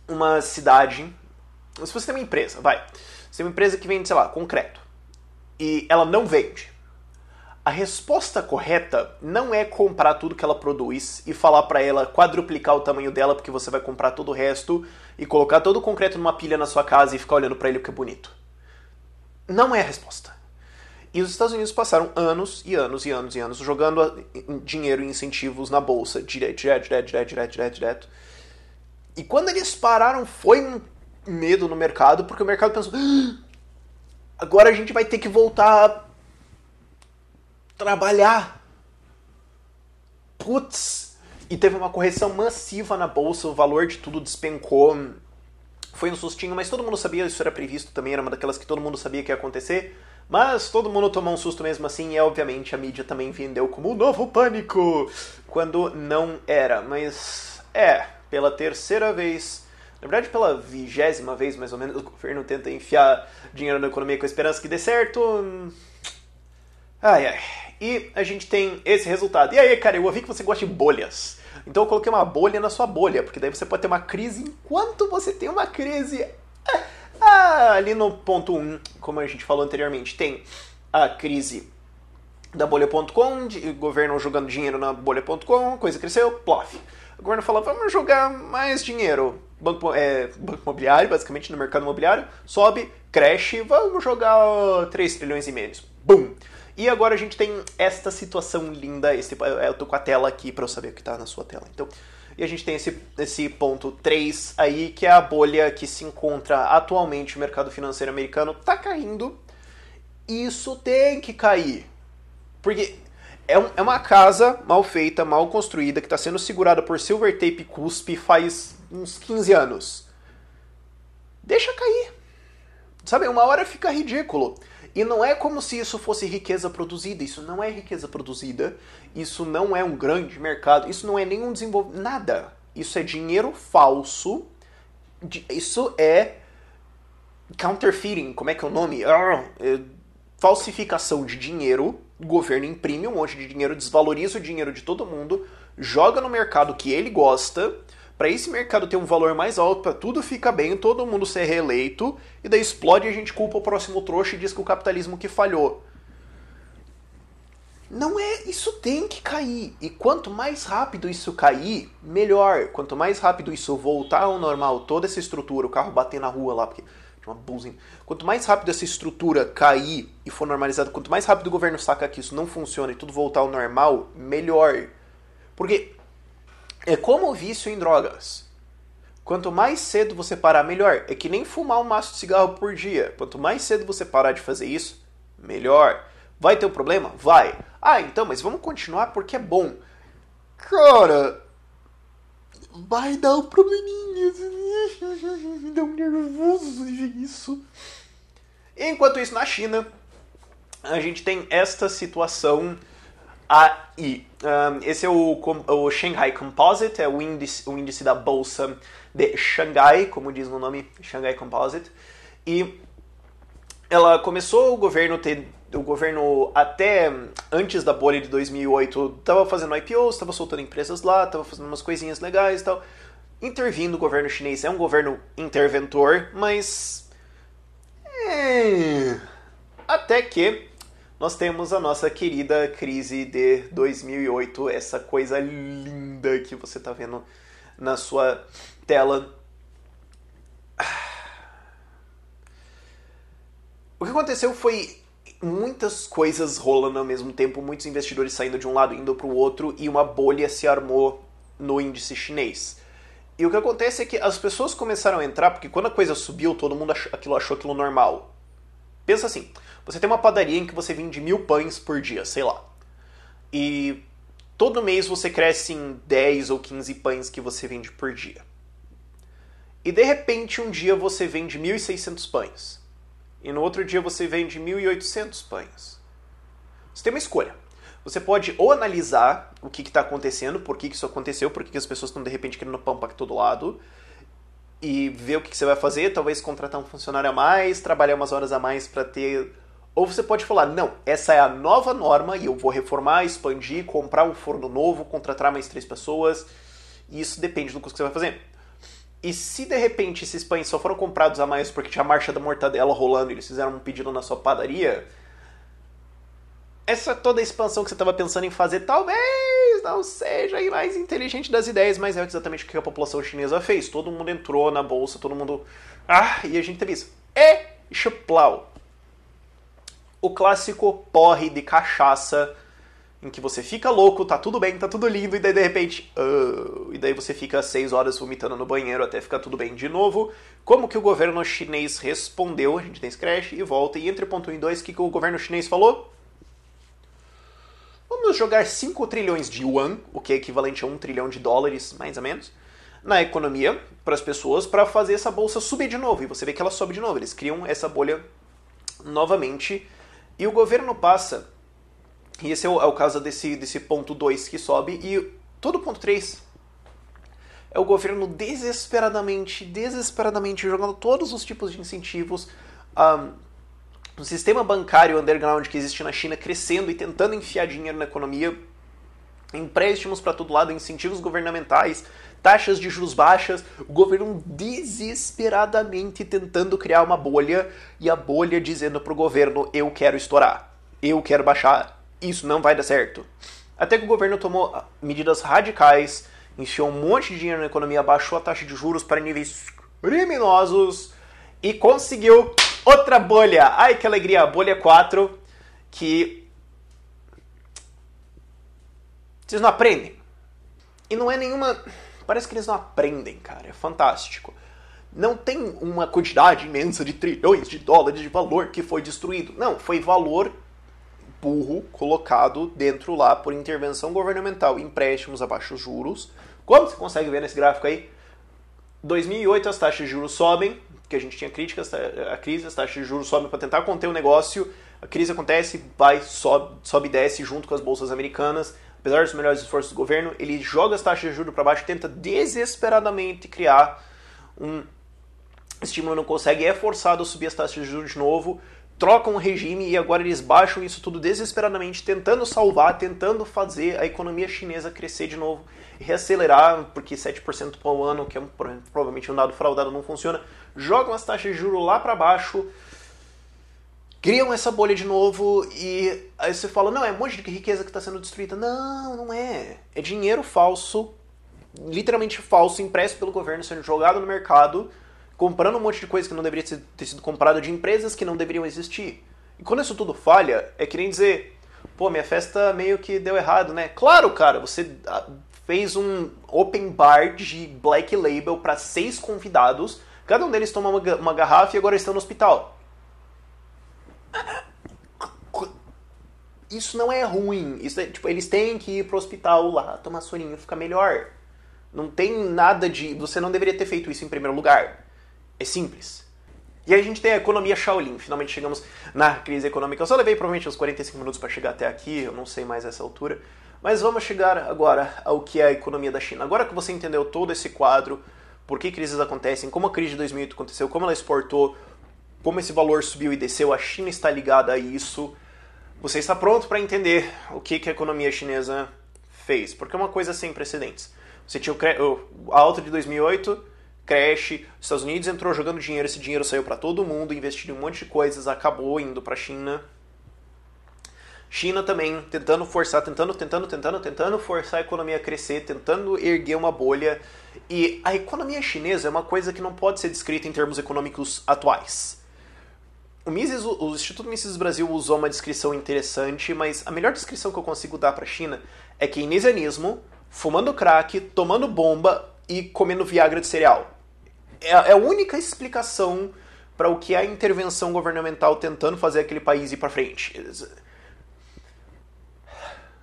uma cidade, se você tem uma empresa, você tem uma empresa que vende, sei lá, concreto, e ela não vende, a resposta correta não é comprar tudo que ela produz e falar para ela quadruplicar o tamanho dela porque você vai comprar todo o resto e colocar todo o concreto numa pilha na sua casa e ficar olhando para ele porque é bonito. Não é a resposta. E os Estados Unidos passaram anos e anos jogando dinheiro e incentivos na bolsa, direto. E quando eles pararam, foi um medo no mercado, porque o mercado pensou: agora a gente vai ter que voltar a trabalhar. Putz! E teve uma correção massiva na bolsa, o valor de tudo despencou. Foi um sustinho, mas todo mundo sabia, isso era previsto também, era uma daquelas que todo mundo sabia que ia acontecer. Mas todo mundo tomou um susto mesmo assim, e obviamente a mídia também vendeu como um novo pânico, quando não era. Mas pela terceira vez, na verdade pela 20ª vez mais ou menos, o governo tenta enfiar dinheiro na economia com a esperança que dê certo. E a gente tem esse resultado. E aí, cara, eu ouvi que você gosta de bolhas. Então eu coloquei uma bolha na sua bolha, porque daí você pode ter uma crise enquanto você tem uma crise. Ali no ponto 1, como a gente falou anteriormente, tem a crise da bolha.com, o governo jogando dinheiro na bolha.com, coisa cresceu, plof. O governo falou: vamos jogar mais dinheiro. Banco imobiliário, basicamente, no mercado imobiliário, sobe, cresce, vamos jogar 3 trilhões e meio. Bum! E agora a gente tem esta situação linda, eu tô com a tela aqui para eu saber o que tá na sua tela. Então, e a gente tem esse ponto 3 aí, que é a bolha que se encontra atualmente no mercado financeiro americano, tá caindo. Isso tem que cair. Porque É uma casa mal feita, mal construída, que está sendo segurada por silver tape e cuspe faz uns 15 anos. Deixa cair. Sabe, uma hora fica ridículo. E não é como se isso fosse riqueza produzida. Isso não é riqueza produzida. Isso não é um grande mercado. Isso não é nenhum desenvolvimento. Nada. Isso é dinheiro falso. Isso é counterfeiting. Como é que é o nome? Falsificação de dinheiro. O governo imprime um monte de dinheiro, desvaloriza o dinheiro de todo mundo, joga no mercado que ele gosta, para esse mercado ter um valor mais alto, para tudo ficar bem, todo mundo ser reeleito, e daí explode e a gente culpa o próximo trouxa e diz que o capitalismo que falhou. Não é, isso tem que cair. E quanto mais rápido isso cair, melhor. Quanto mais rápido isso voltar ao normal, toda essa estrutura, o carro bater na rua lá, porque uma buzina. Quanto mais rápido essa estrutura cair e for normalizada, quanto mais rápido o governo saca que isso não funciona e tudo voltar ao normal, melhor. Porque é como o vício em drogas. Quanto mais cedo você parar, melhor. É que nem fumar um maço de cigarro por dia. Quanto mais cedo você parar de fazer isso, melhor. Vai ter um problema? Vai. Ah, então, mas vamos continuar porque é bom. Cara, vai dar um probleminha. Me dá um nervoso ver isso. Enquanto isso, na China, a gente tem esta situação aí. Esse é o Shanghai Composite, é o índice da bolsa de Xangai, como diz no nome, Shanghai Composite. E ela começou, o governo até antes da bolha de 2008 estava fazendo IPOs, estava soltando empresas lá, estava fazendo umas coisinhas legais e tal. Intervindo, o governo chinês é um governo interventor, mas até que nós temos a nossa querida crise de 2008, essa coisa linda que você está vendo na sua tela. O que aconteceu foi muitas coisas rolando ao mesmo tempo, muitos investidores saindo de um lado indo para o outro e uma bolha se armou no índice chinês. E o que acontece é que as pessoas começaram a entrar, porque quando a coisa subiu, todo mundo achou aquilo normal. Pensa assim, você tem uma padaria em que você vende 1000 pães por dia, sei lá. E todo mês você cresce em 10 ou 15 pães que você vende por dia. E de repente um dia você vende 1.600 pães. E no outro dia você vende 1.800 pães. Você tem uma escolha. Você pode ou analisar o que está acontecendo, por que isso aconteceu, por que as pessoas estão de repente querendo pão para todo lado, e ver o que você vai fazer, talvez contratar um funcionário a mais, trabalhar umas horas a mais para ter... Ou você pode falar, não, essa é a nova norma e eu vou reformar, expandir, comprar um forno novo, contratar mais 3 pessoas, e isso depende do que você vai fazer. E se de repente esses pães só foram comprados a mais porque tinha a marcha da mortadela rolando e eles fizeram um pedido na sua padaria, essa toda a expansão que você estava pensando em fazer talvez não seja a mais inteligente das ideias, mas é exatamente o que a população chinesa fez. Todo mundo entrou na bolsa, todo mundo... e a gente teve isso. E chuplau. O clássico porre de cachaça, em que você fica louco, tá tudo bem, tá tudo lindo, e daí de repente... e daí você fica 6 horas vomitando no banheiro até ficar tudo bem de novo. Como que o governo chinês respondeu? A gente tem esse crash e volta. E entre ponto 1 e 2, o que o governo chinês falou? Vamos jogar 5 trilhões de yuan, o que é equivalente a 1 trilhão de dólares, mais ou menos, na economia, para as pessoas, para fazer essa bolsa subir de novo. E você vê que ela sobe de novo. Eles criam essa bolha novamente. E o governo passa... E esse é o caso desse ponto 2 que sobe. E todo ponto 3 é o governo desesperadamente jogando todos os tipos de incentivos... o sistema bancário underground que existe na China crescendo e tentando enfiar dinheiro na economia, empréstimos para todo lado, incentivos governamentais, taxas de juros baixas, o governo desesperadamente tentando criar uma bolha e a bolha dizendo para o governo, eu quero estourar, eu quero baixar, isso não vai dar certo. Até que o governo tomou medidas radicais, enfiou um monte de dinheiro na economia, baixou a taxa de juros para níveis criminosos e conseguiu... outra bolha! Ai, que alegria! A bolha 4, que... vocês não aprendem. E não é nenhuma... parece que eles não aprendem, cara. É fantástico. Não tem uma quantidade imensa de trilhões de dólares de valor que foi destruído. Não, foi valor burro colocado dentro lá por intervenção governamental, empréstimos a baixos juros. Como você consegue ver nesse gráfico aí, 2008 as taxas de juros sobem, que a gente tinha críticas à crise, as taxas de juros sobem para tentar conter o negócio, a crise acontece, sobe e desce junto com as bolsas americanas. Apesar dos melhores esforços do governo, ele joga as taxas de juros para baixo, tenta desesperadamente criar um estímulo, não consegue, é forçado a subir as taxas de juros de novo, trocam o regime e agora eles baixam isso tudo desesperadamente, tentando salvar, tentando fazer a economia chinesa crescer de novo e reacelerar, porque 7% por ano, que é provavelmente um dado fraudado, não funciona, jogam as taxas de juros lá para baixo, criam essa bolha de novo e aí você fala, não, é um monte de riqueza que está sendo destruída. Não, não é. É dinheiro falso, literalmente falso, impresso pelo governo, sendo jogado no mercado, comprando um monte de coisa que não deveria ter sido comprado de empresas que não deveriam existir. E quando isso tudo falha, é que nem dizer, pô, minha festa meio que deu errado, né? Claro, cara, você fez um open bar de Black Label para 6 convidados, cada um deles toma uma garrafa e agora estão no hospital. Isso não é ruim. Isso é, tipo, eles têm que ir pro hospital lá, tomar sorinho, ficar melhor. Não tem nada de... Você não deveria ter feito isso em primeiro lugar. É simples. E aí a gente tem a economia Shaolin. Finalmente chegamos na crise econômica. Eu só levei provavelmente uns 45 minutos para chegar até aqui. Eu não sei mais essa altura. Mas vamos chegar agora ao que é a economia da China. Agora que você entendeu todo esse quadro, por que crises acontecem, como a crise de 2008 aconteceu, como ela exportou, como esse valor subiu e desceu, a China está ligada a isso, você está pronto para entender o que a economia chinesa fez. Porque é uma coisa sem precedentes. Você tinha a alta de 2008, crash, os Estados Unidos entrou jogando dinheiro, esse dinheiro saiu para todo mundo, investiu em um monte de coisas, acabou indo para a China. China também tentando forçar, tentando forçar a economia a crescer, tentando erguer uma bolha. E a economia chinesa é uma coisa que não pode ser descrita em termos econômicos atuais. O Instituto Mises Brasil usou uma descrição interessante, mas a melhor descrição que eu consigo dar para a China é keynesianismo, fumando crack, tomando bomba e comendo Viagra de cereal. É a única explicação para o que é a intervenção governamental tentando fazer aquele país ir para frente.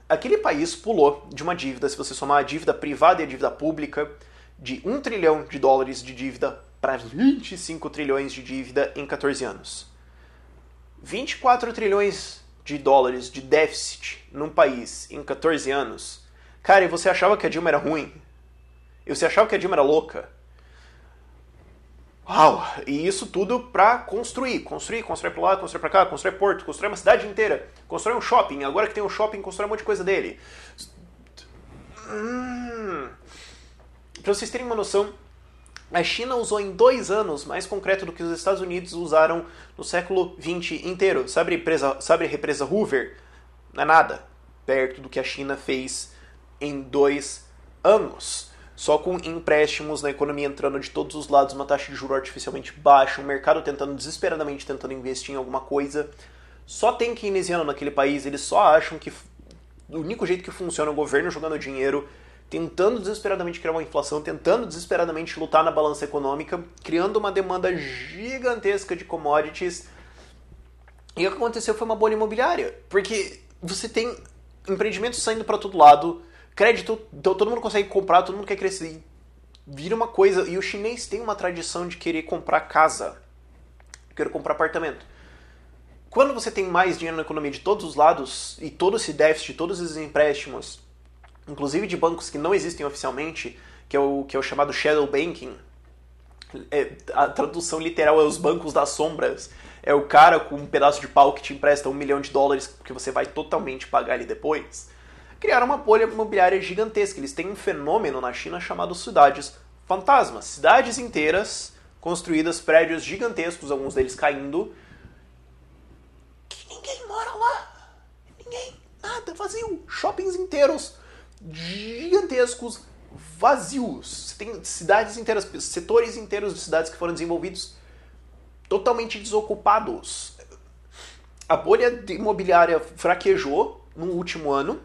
Aquele país pulou de uma dívida, se você somar a dívida privada e a dívida pública, de $1 trilhão de dívida para 25 trilhões de dívida em 14 anos. 24 trilhões de dólares de déficit num país em 14 anos. Cara, e você achava que a Dilma era ruim? E você achava que a Dilma era louca? Uau! E isso tudo pra constrói pra lá, constrói pra cá, constrói porto, constrói uma cidade inteira, constrói um shopping, agora que tem um shopping, constrói um monte de coisa dele. Pra vocês terem uma noção, a China usou em 2 anos mais concreto do que os Estados Unidos usaram no século XX inteiro. Sabe a represa Hoover? Não é nada perto do que a China fez em 2 anos. Só com empréstimos na economia entrando de todos os lados, uma taxa de juros artificialmente baixa, o mercado desesperadamente tentando investir em alguma coisa. Só tem keynesiano naquele país, eles só acham que o único jeito que funciona é o governo jogando dinheiro, tentando desesperadamente criar uma inflação, tentando desesperadamente lutar na balança econômica, criando uma demanda gigantesca de commodities. E o que aconteceu foi uma bolha imobiliária, porque você tem empreendimentos saindo para todo lado, crédito, todo mundo consegue comprar, todo mundo quer crescer, vira uma coisa, e o chinês tem uma tradição de querer comprar casa, querer comprar apartamento. Quando você tem mais dinheiro na economia de todos os lados, e todo esse déficit, todos esses empréstimos, inclusive de bancos que não existem oficialmente, que é o chamado shadow banking, a tradução literal é os bancos das sombras, é o cara com um pedaço de pau que te empresta $1 milhão que você vai totalmente pagar ali depois, criaram uma bolha imobiliária gigantesca. Eles têm um fenômeno na China chamado cidades fantasmas. Cidades inteiras, construídas, prédios gigantescos, alguns deles caindo, que ninguém mora lá. Ninguém, nada, vazio. Shoppings inteiros, gigantescos, vazios. Você tem cidades inteiras, setores inteiros de cidades que foram desenvolvidos totalmente desocupados. A bolha imobiliária fraquejou no último ano,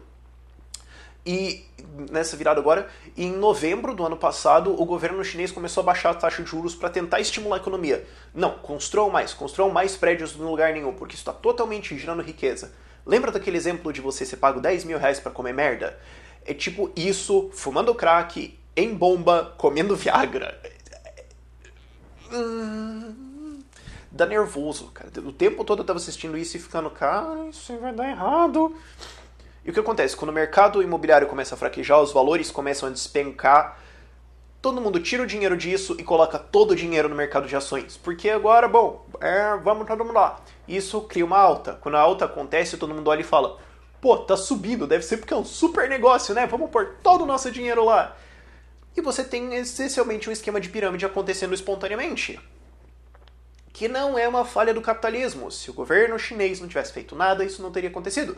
e nessa virada agora, em novembro do ano passado, o governo chinês começou a baixar a taxa de juros para tentar estimular a economia. Não, construam mais prédios em lugar nenhum, porque isso está totalmente gerando riqueza. Lembra daquele exemplo de você ser pago 10 mil reais pra comer merda? É tipo isso, fumando crack, em bomba, comendo Viagra. Dá nervoso, cara. O tempo todo eu tava assistindo isso e ficando, cara, isso vai dar errado. E o que acontece? Quando o mercado imobiliário começa a fraquejar, os valores começam a despencar, todo mundo tira o dinheiro disso e coloca todo o dinheiro no mercado de ações. Porque agora, bom, vamos todo mundo lá. Isso cria uma alta. Quando a alta acontece, todo mundo olha e fala, pô, tá subindo, deve ser porque é um super negócio, né? Vamos pôr todo o nosso dinheiro lá. E você tem essencialmente um esquema de pirâmide acontecendo espontaneamente. Que não é uma falha do capitalismo. Se o governo chinês não tivesse feito nada, isso não teria acontecido.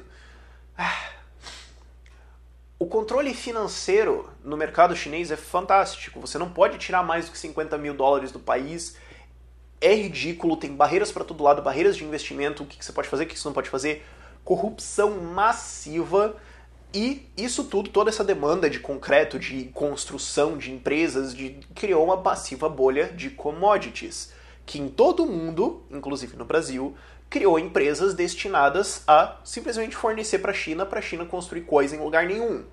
O controle financeiro no mercado chinês é fantástico. Você não pode tirar mais do que 50 mil dólares do país. É ridículo, tem barreiras para todo lado, barreiras de investimento, o que você pode fazer, o que você não pode fazer. Corrupção massiva. E isso tudo, toda essa demanda de concreto, de construção de empresas, criou uma massiva bolha de commodities. Que em todo o mundo, inclusive no Brasil, criou empresas destinadas a simplesmente fornecer para a China construir coisa em lugar nenhum.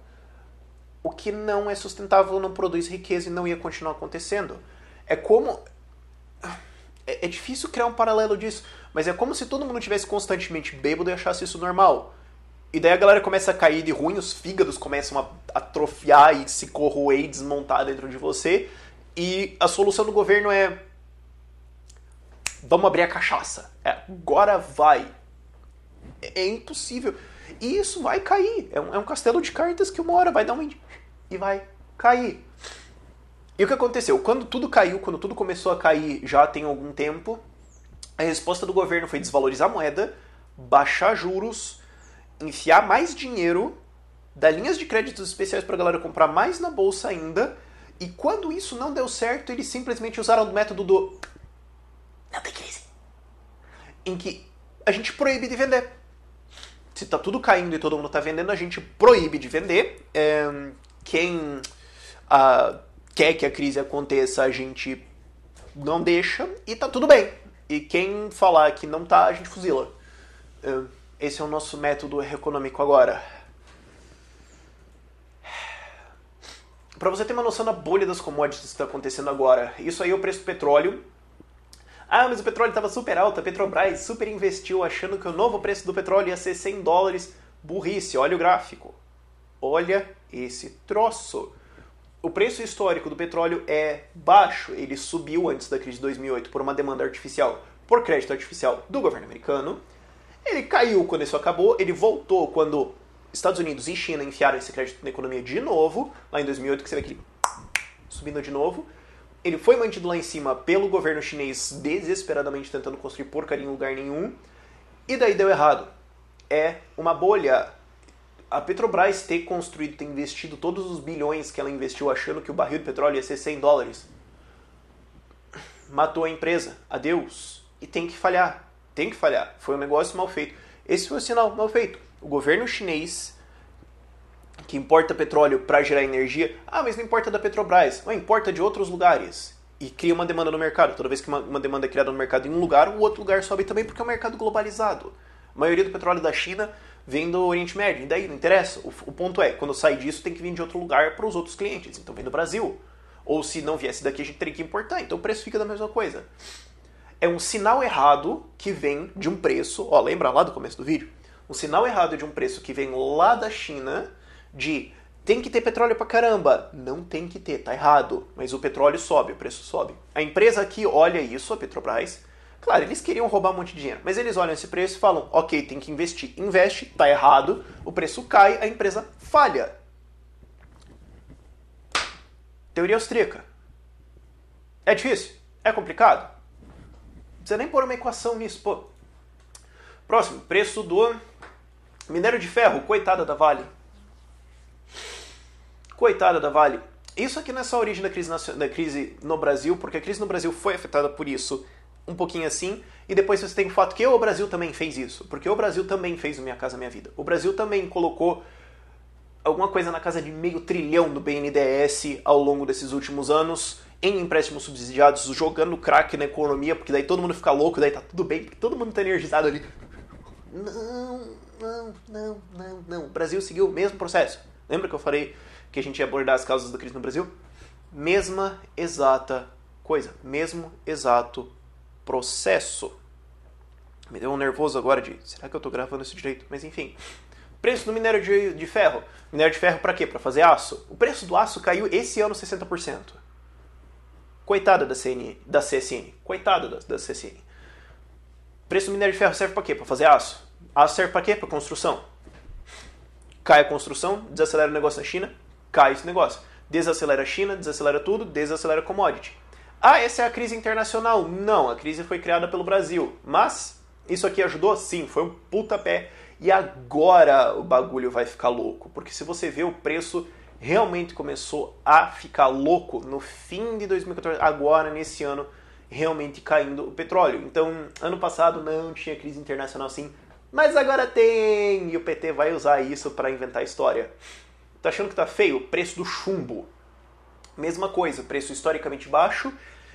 O que não é sustentável, não produz riqueza e não ia continuar acontecendo. É como... É difícil criar um paralelo disso, mas é como se todo mundo tivesse constantemente bêbado e achasse isso normal. E daí a galera começa a cair de ruim, os fígados começam a atrofiar e se corroer e desmontar dentro de você, e a solução do governo é... Vamos abrir a cachaça. Agora vai. É impossível. E isso vai cair. É um castelo de cartas que uma hora vai dar um... E vai cair. E o que aconteceu? Quando tudo caiu, quando tudo começou a cair já tem algum tempo, a resposta do governo foi desvalorizar a moeda, baixar juros, enfiar mais dinheiro, dar linhas de créditos especiais pra galera comprar mais na bolsa ainda, e quando isso não deu certo, eles simplesmente usaram o método do... Não tem crise. Em que a gente proíbe de vender. Se tá tudo caindo e todo mundo tá vendendo, a gente proíbe de vender. Quem quer que a crise aconteça, a gente não deixa e tá tudo bem. E quem falar que não tá, a gente fuzila. Esse é o nosso método econômico agora. Pra você ter uma noção da bolha das commodities que tá acontecendo agora, isso aí é o preço do petróleo. Ah, mas o petróleo estava super alto, a Petrobras super investiu achando que o novo preço do petróleo ia ser 100 dólares. Burrice, olha o gráfico. Olha esse troço. O preço histórico do petróleo é baixo. Ele subiu antes da crise de 2008 por uma demanda artificial, por crédito artificial do governo americano. Ele caiu quando isso acabou, ele voltou quando Estados Unidos e China enfiaram esse crédito na economia de novo, lá em 2008, que você vê que ele subindo de novo. Ele foi mantido lá em cima pelo governo chinês desesperadamente tentando construir porcaria em lugar nenhum. E daí deu errado. É uma bolha. A Petrobras ter construído, ter investido todos os bilhões que ela investiu achando que o barril de petróleo ia ser 100 dólares. Matou a empresa. Adeus. E tem que falhar. Tem que falhar. Foi um negócio mal feito. Esse foi o sinal mal feito. O governo chinês... que importa petróleo para gerar energia. Ah, mas não importa da Petrobras. Não, importa de outros lugares. E cria uma demanda no mercado. Toda vez que uma demanda é criada no mercado em um lugar, o outro lugar sobe também porque é um mercado globalizado. A maioria do petróleo da China vem do Oriente Médio. E daí não interessa. O ponto é, quando sai disso, tem que vir de outro lugar para os outros clientes. Então vem do Brasil. Ou se não viesse daqui, a gente teria que importar. Então o preço fica da mesma coisa. É um sinal errado que vem de um preço... Ó, lembra lá do começo do vídeo? Um sinal errado de um preço que vem lá da China... de tem que ter petróleo pra caramba. Não tem que ter, tá errado. Mas o petróleo sobe, o preço sobe. A empresa aqui olha isso, a Petrobras. Claro, eles queriam roubar um monte de dinheiro. Mas eles olham esse preço e falam, ok, tem que investir. Investe, tá errado, o preço cai, a empresa falha. Teoria austríaca. É difícil? É complicado? Não precisa nem pôr uma equação nisso, pô. Próximo, preço do minério de ferro. Coitada da Vale. Coitada da Vale. Isso aqui não é só a origem da crise no Brasil, porque a crise no Brasil foi afetada por isso, um pouquinho assim, e depois você tem o fato que o Brasil também fez isso, porque o Brasil também fez o Minha Casa Minha Vida. O Brasil também colocou alguma coisa na casa de $500 bilhão do BNDES ao longo desses últimos anos, em empréstimos subsidiados, jogando crack na economia, porque daí todo mundo fica louco, daí tá tudo bem, porque todo mundo tá energizado ali. Não, Não. O Brasil seguiu o mesmo processo. Lembra que eu falei que a gente ia abordar as causas da crise no Brasil? Mesma exata coisa. Mesmo exato processo. Me deu um nervoso agora de... Será que eu tô gravando isso direito? Mas enfim. Preço do minério de ferro. Minério de ferro pra quê? Pra fazer aço. O preço do aço caiu esse ano 60%. Coitada da CSN. Coitada da CSN. Preço do minério de ferro serve pra quê? Pra fazer aço. Aço serve pra quê? Pra construção. Cai a construção, desacelera o negócio na China, cai esse negócio. Desacelera a China, desacelera tudo, desacelera a commodity. Ah, essa é a crise internacional. Não, a crise foi criada pelo Brasil. Mas isso aqui ajudou? Sim, foi um puta pé. E agora o bagulho vai ficar louco. Porque se você vê, o preço realmente começou a ficar louco no fim de 2014. Agora, nesse ano, realmente caindo o petróleo. Então, ano passado não tinha crise internacional assim. Mas agora tem! E o PT vai usar isso para inventar história. Tá achando que tá feio? Preço do chumbo. Mesma coisa, preço historicamente baixo,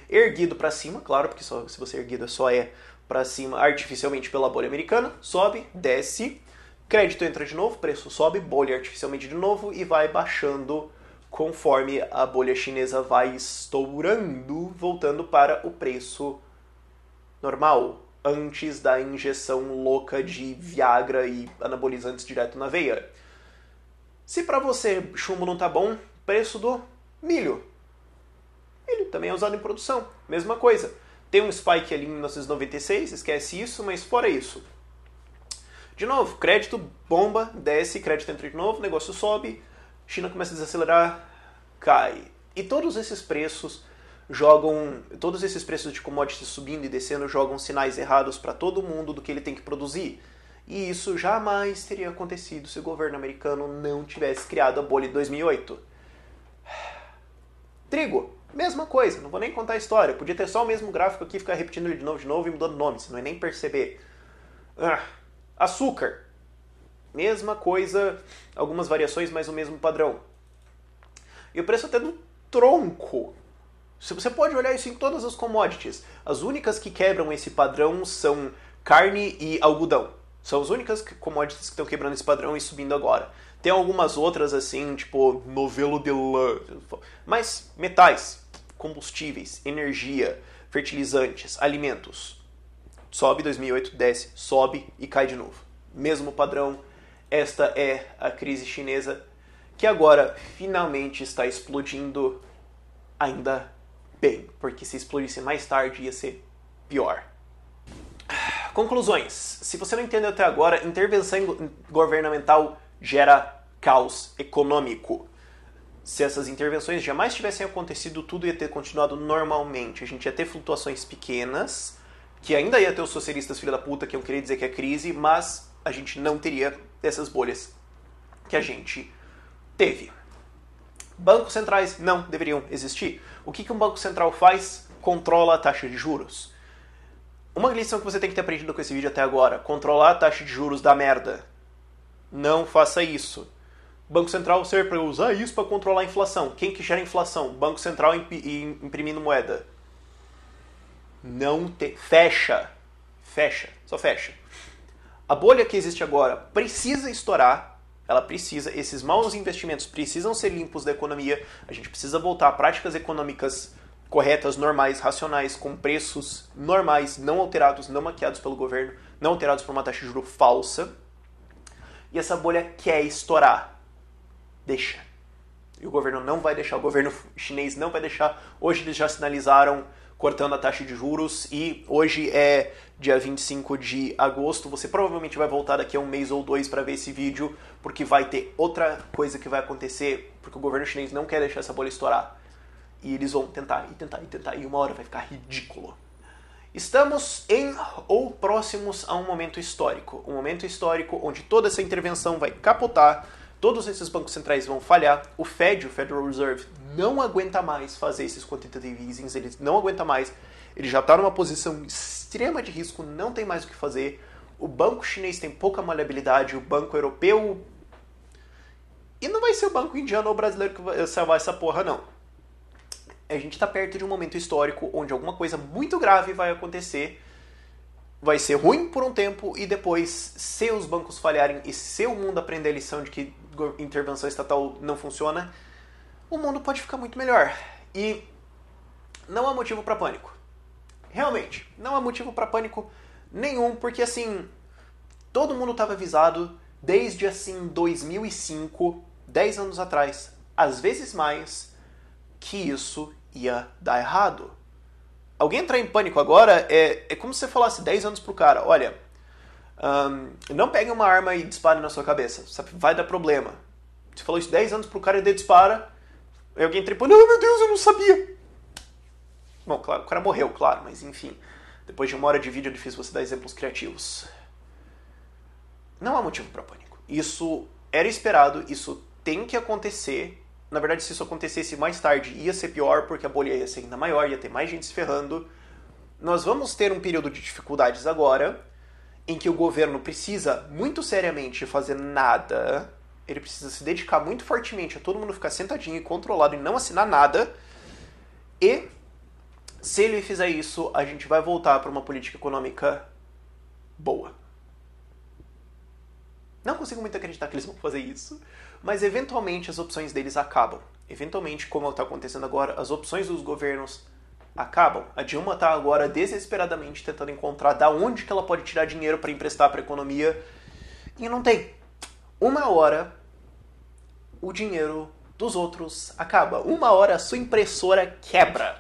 erguido para cima, claro, porque só, se você erguido só é para cima artificialmente pela bolha americana, sobe, desce, crédito entra de novo, preço sobe, bolha artificialmente de novo e vai baixando conforme a bolha chinesa vai estourando, voltando para o preço normal, antes da injeção louca de Viagra e anabolizantes direto na veia. Se para você chumbo não tá bom, preço do milho. Milho também é usado em produção, mesma coisa. Tem um spike ali em 1996, esquece isso, mas fora isso. De novo, crédito bomba, desce, crédito entra de novo, negócio sobe, China começa a desacelerar, cai. E todos esses preços de commodities subindo e descendo jogam sinais errados para todo mundo do que ele tem que produzir. E isso jamais teria acontecido se o governo americano não tivesse criado a bolha de 2008. Trigo, mesma coisa, não vou nem contar a história. Podia ter só o mesmo gráfico aqui, ficar repetindo ele de novo e mudando nome, você não ia nem perceber. Açúcar, mesma coisa, algumas variações, mas o mesmo padrão. E o preço até do tronco. Você pode olhar isso em todas as commodities. As únicas que quebram esse padrão são carne e algodão. São as únicas commodities que estão quebrando esse padrão e subindo agora. Tem algumas outras assim, tipo novelo de lã. Mas metais, combustíveis, energia, fertilizantes, alimentos. Sobe 2008, desce, sobe e cai de novo. Mesmo padrão. Esta é a crise chinesa que agora finalmente está explodindo ainda bem. Porque se explodisse mais tarde ia ser pior. Conclusões. Se você não entendeu até agora, intervenção governamental gera caos econômico. Se essas intervenções jamais tivessem acontecido, tudo ia ter continuado normalmente. A gente ia ter flutuações pequenas, que ainda ia ter os socialistas filha da puta que iam querer dizer que é crise, mas a gente não teria essas bolhas que a gente teve. Bancos centrais não deveriam existir. O que um banco central faz? Controla a taxa de juros. Uma lição que você tem que ter aprendido com esse vídeo até agora: controlar a taxa de juros dá merda. Não faça isso. Banco Central serve para usar isso para controlar a inflação. Quem que gera inflação? Banco Central imprimindo moeda. Não tem. Fecha. Só fecha. A bolha que existe agora precisa estourar. Ela precisa. Esses maus investimentos precisam ser limpos da economia. A gente precisa voltar a práticas econômicas corretas, normais, racionais, com preços normais, não alterados, não maquiados pelo governo, não alterados por uma taxa de juros falsa. E essa bolha quer estourar. Deixa. E o governo não vai deixar, o governo chinês não vai deixar. Hoje eles já sinalizaram cortando a taxa de juros e hoje é dia 25 de agosto. Você provavelmente vai voltar daqui a um mês ou dois para ver esse vídeo, porque vai ter outra coisa que vai acontecer, porque o governo chinês não quer deixar essa bolha estourar. E eles vão tentar, e uma hora vai ficar ridículo. Estamos em ou próximos a um momento histórico. Um momento histórico onde toda essa intervenção vai capotar, todos esses bancos centrais vão falhar, o Fed, o Federal Reserve, não aguenta mais fazer esses quantitative easings, ele não aguenta mais, ele já está numa posição extrema de risco, não tem mais o que fazer, o banco chinês tem pouca maleabilidade, o banco europeu... E não vai ser o banco indiano ou brasileiro que vai salvar essa porra, não. A gente está perto de um momento histórico onde alguma coisa muito grave vai acontecer vai ser ruim por um tempo e depois, se os bancos falharem e se o mundo aprender a lição de que intervenção estatal não funciona, o mundo pode ficar muito melhor. E não há motivo para pânico. Realmente, não há motivo para pânico nenhum, porque assim, todo mundo estava avisado desde assim 2005, 10 anos atrás, às vezes mais, que isso ia dar errado. Alguém entrar em pânico agora é como se você falasse 10 anos pro cara, olha, não pegue uma arma e dispare na sua cabeça, sabe? Vai dar problema. Você falou isso 10 anos pro cara e ele dispara, aí alguém entra em pânico, não, meu Deus, eu não sabia. Bom, claro, o cara morreu, claro, mas enfim, depois de 1 hora de vídeo é difícil você dar exemplos criativos. Não há motivo para pânico. Isso era esperado, isso tem que acontecer. Na verdade, se isso acontecesse mais tarde, ia ser pior, porque a bolha ia ser ainda maior, ia ter mais gente se ferrando. Nós vamos ter um período de dificuldades agora, em que o governo precisa muito seriamente fazer nada. Ele precisa se dedicar muito fortemente a todo mundo ficar sentadinho e controlado e não assinar nada. E, se ele fizer isso, a gente vai voltar para uma política econômica boa. Não consigo muito acreditar que eles vão fazer isso, mas eventualmente as opções deles acabam. Eventualmente, como está acontecendo agora, as opções dos governos acabam. A Dilma está agora desesperadamente tentando encontrar da onde que ela pode tirar dinheiro para emprestar para a economia e não tem. Uma hora o dinheiro dos outros acaba. Uma hora a sua impressora quebra.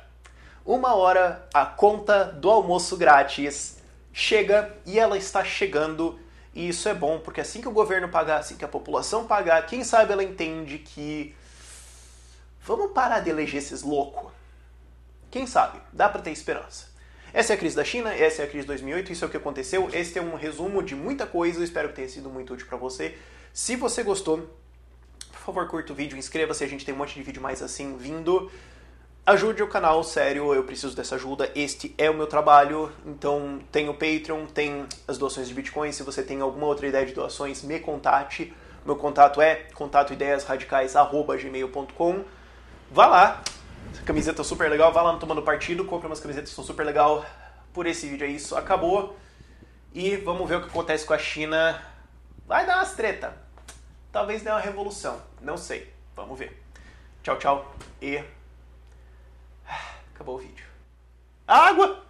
Uma hora a conta do almoço grátis chega e ela está chegando. E isso é bom, porque assim que o governo pagar, assim que a população pagar, quem sabe ela entende que vamos parar de eleger esses loucos. Quem sabe? Dá pra ter esperança. Essa é a crise da China, essa é a crise de 2008, isso é o que aconteceu. Esse é um resumo de muita coisa, espero que tenha sido muito útil pra você. Se você gostou, por favor, curta o vídeo, inscreva-se, a gente tem um monte de vídeo mais assim vindo. Ajude o canal, sério, eu preciso dessa ajuda, este é o meu trabalho, então tem o Patreon, tem as doações de Bitcoin, se você tem alguma outra ideia de doações, me contate, meu contato é contatoideiasradicais@gmail.com. Vá lá, essa camiseta super legal, vá lá no Tomando Partido, compre umas camisetas que são super legal. Por esse vídeo é isso, acabou, e vamos ver o que acontece com a China. Vai dar umas treta, talvez dê uma revolução, não sei, vamos ver. Tchau, tchau, e... acabou o vídeo. Água!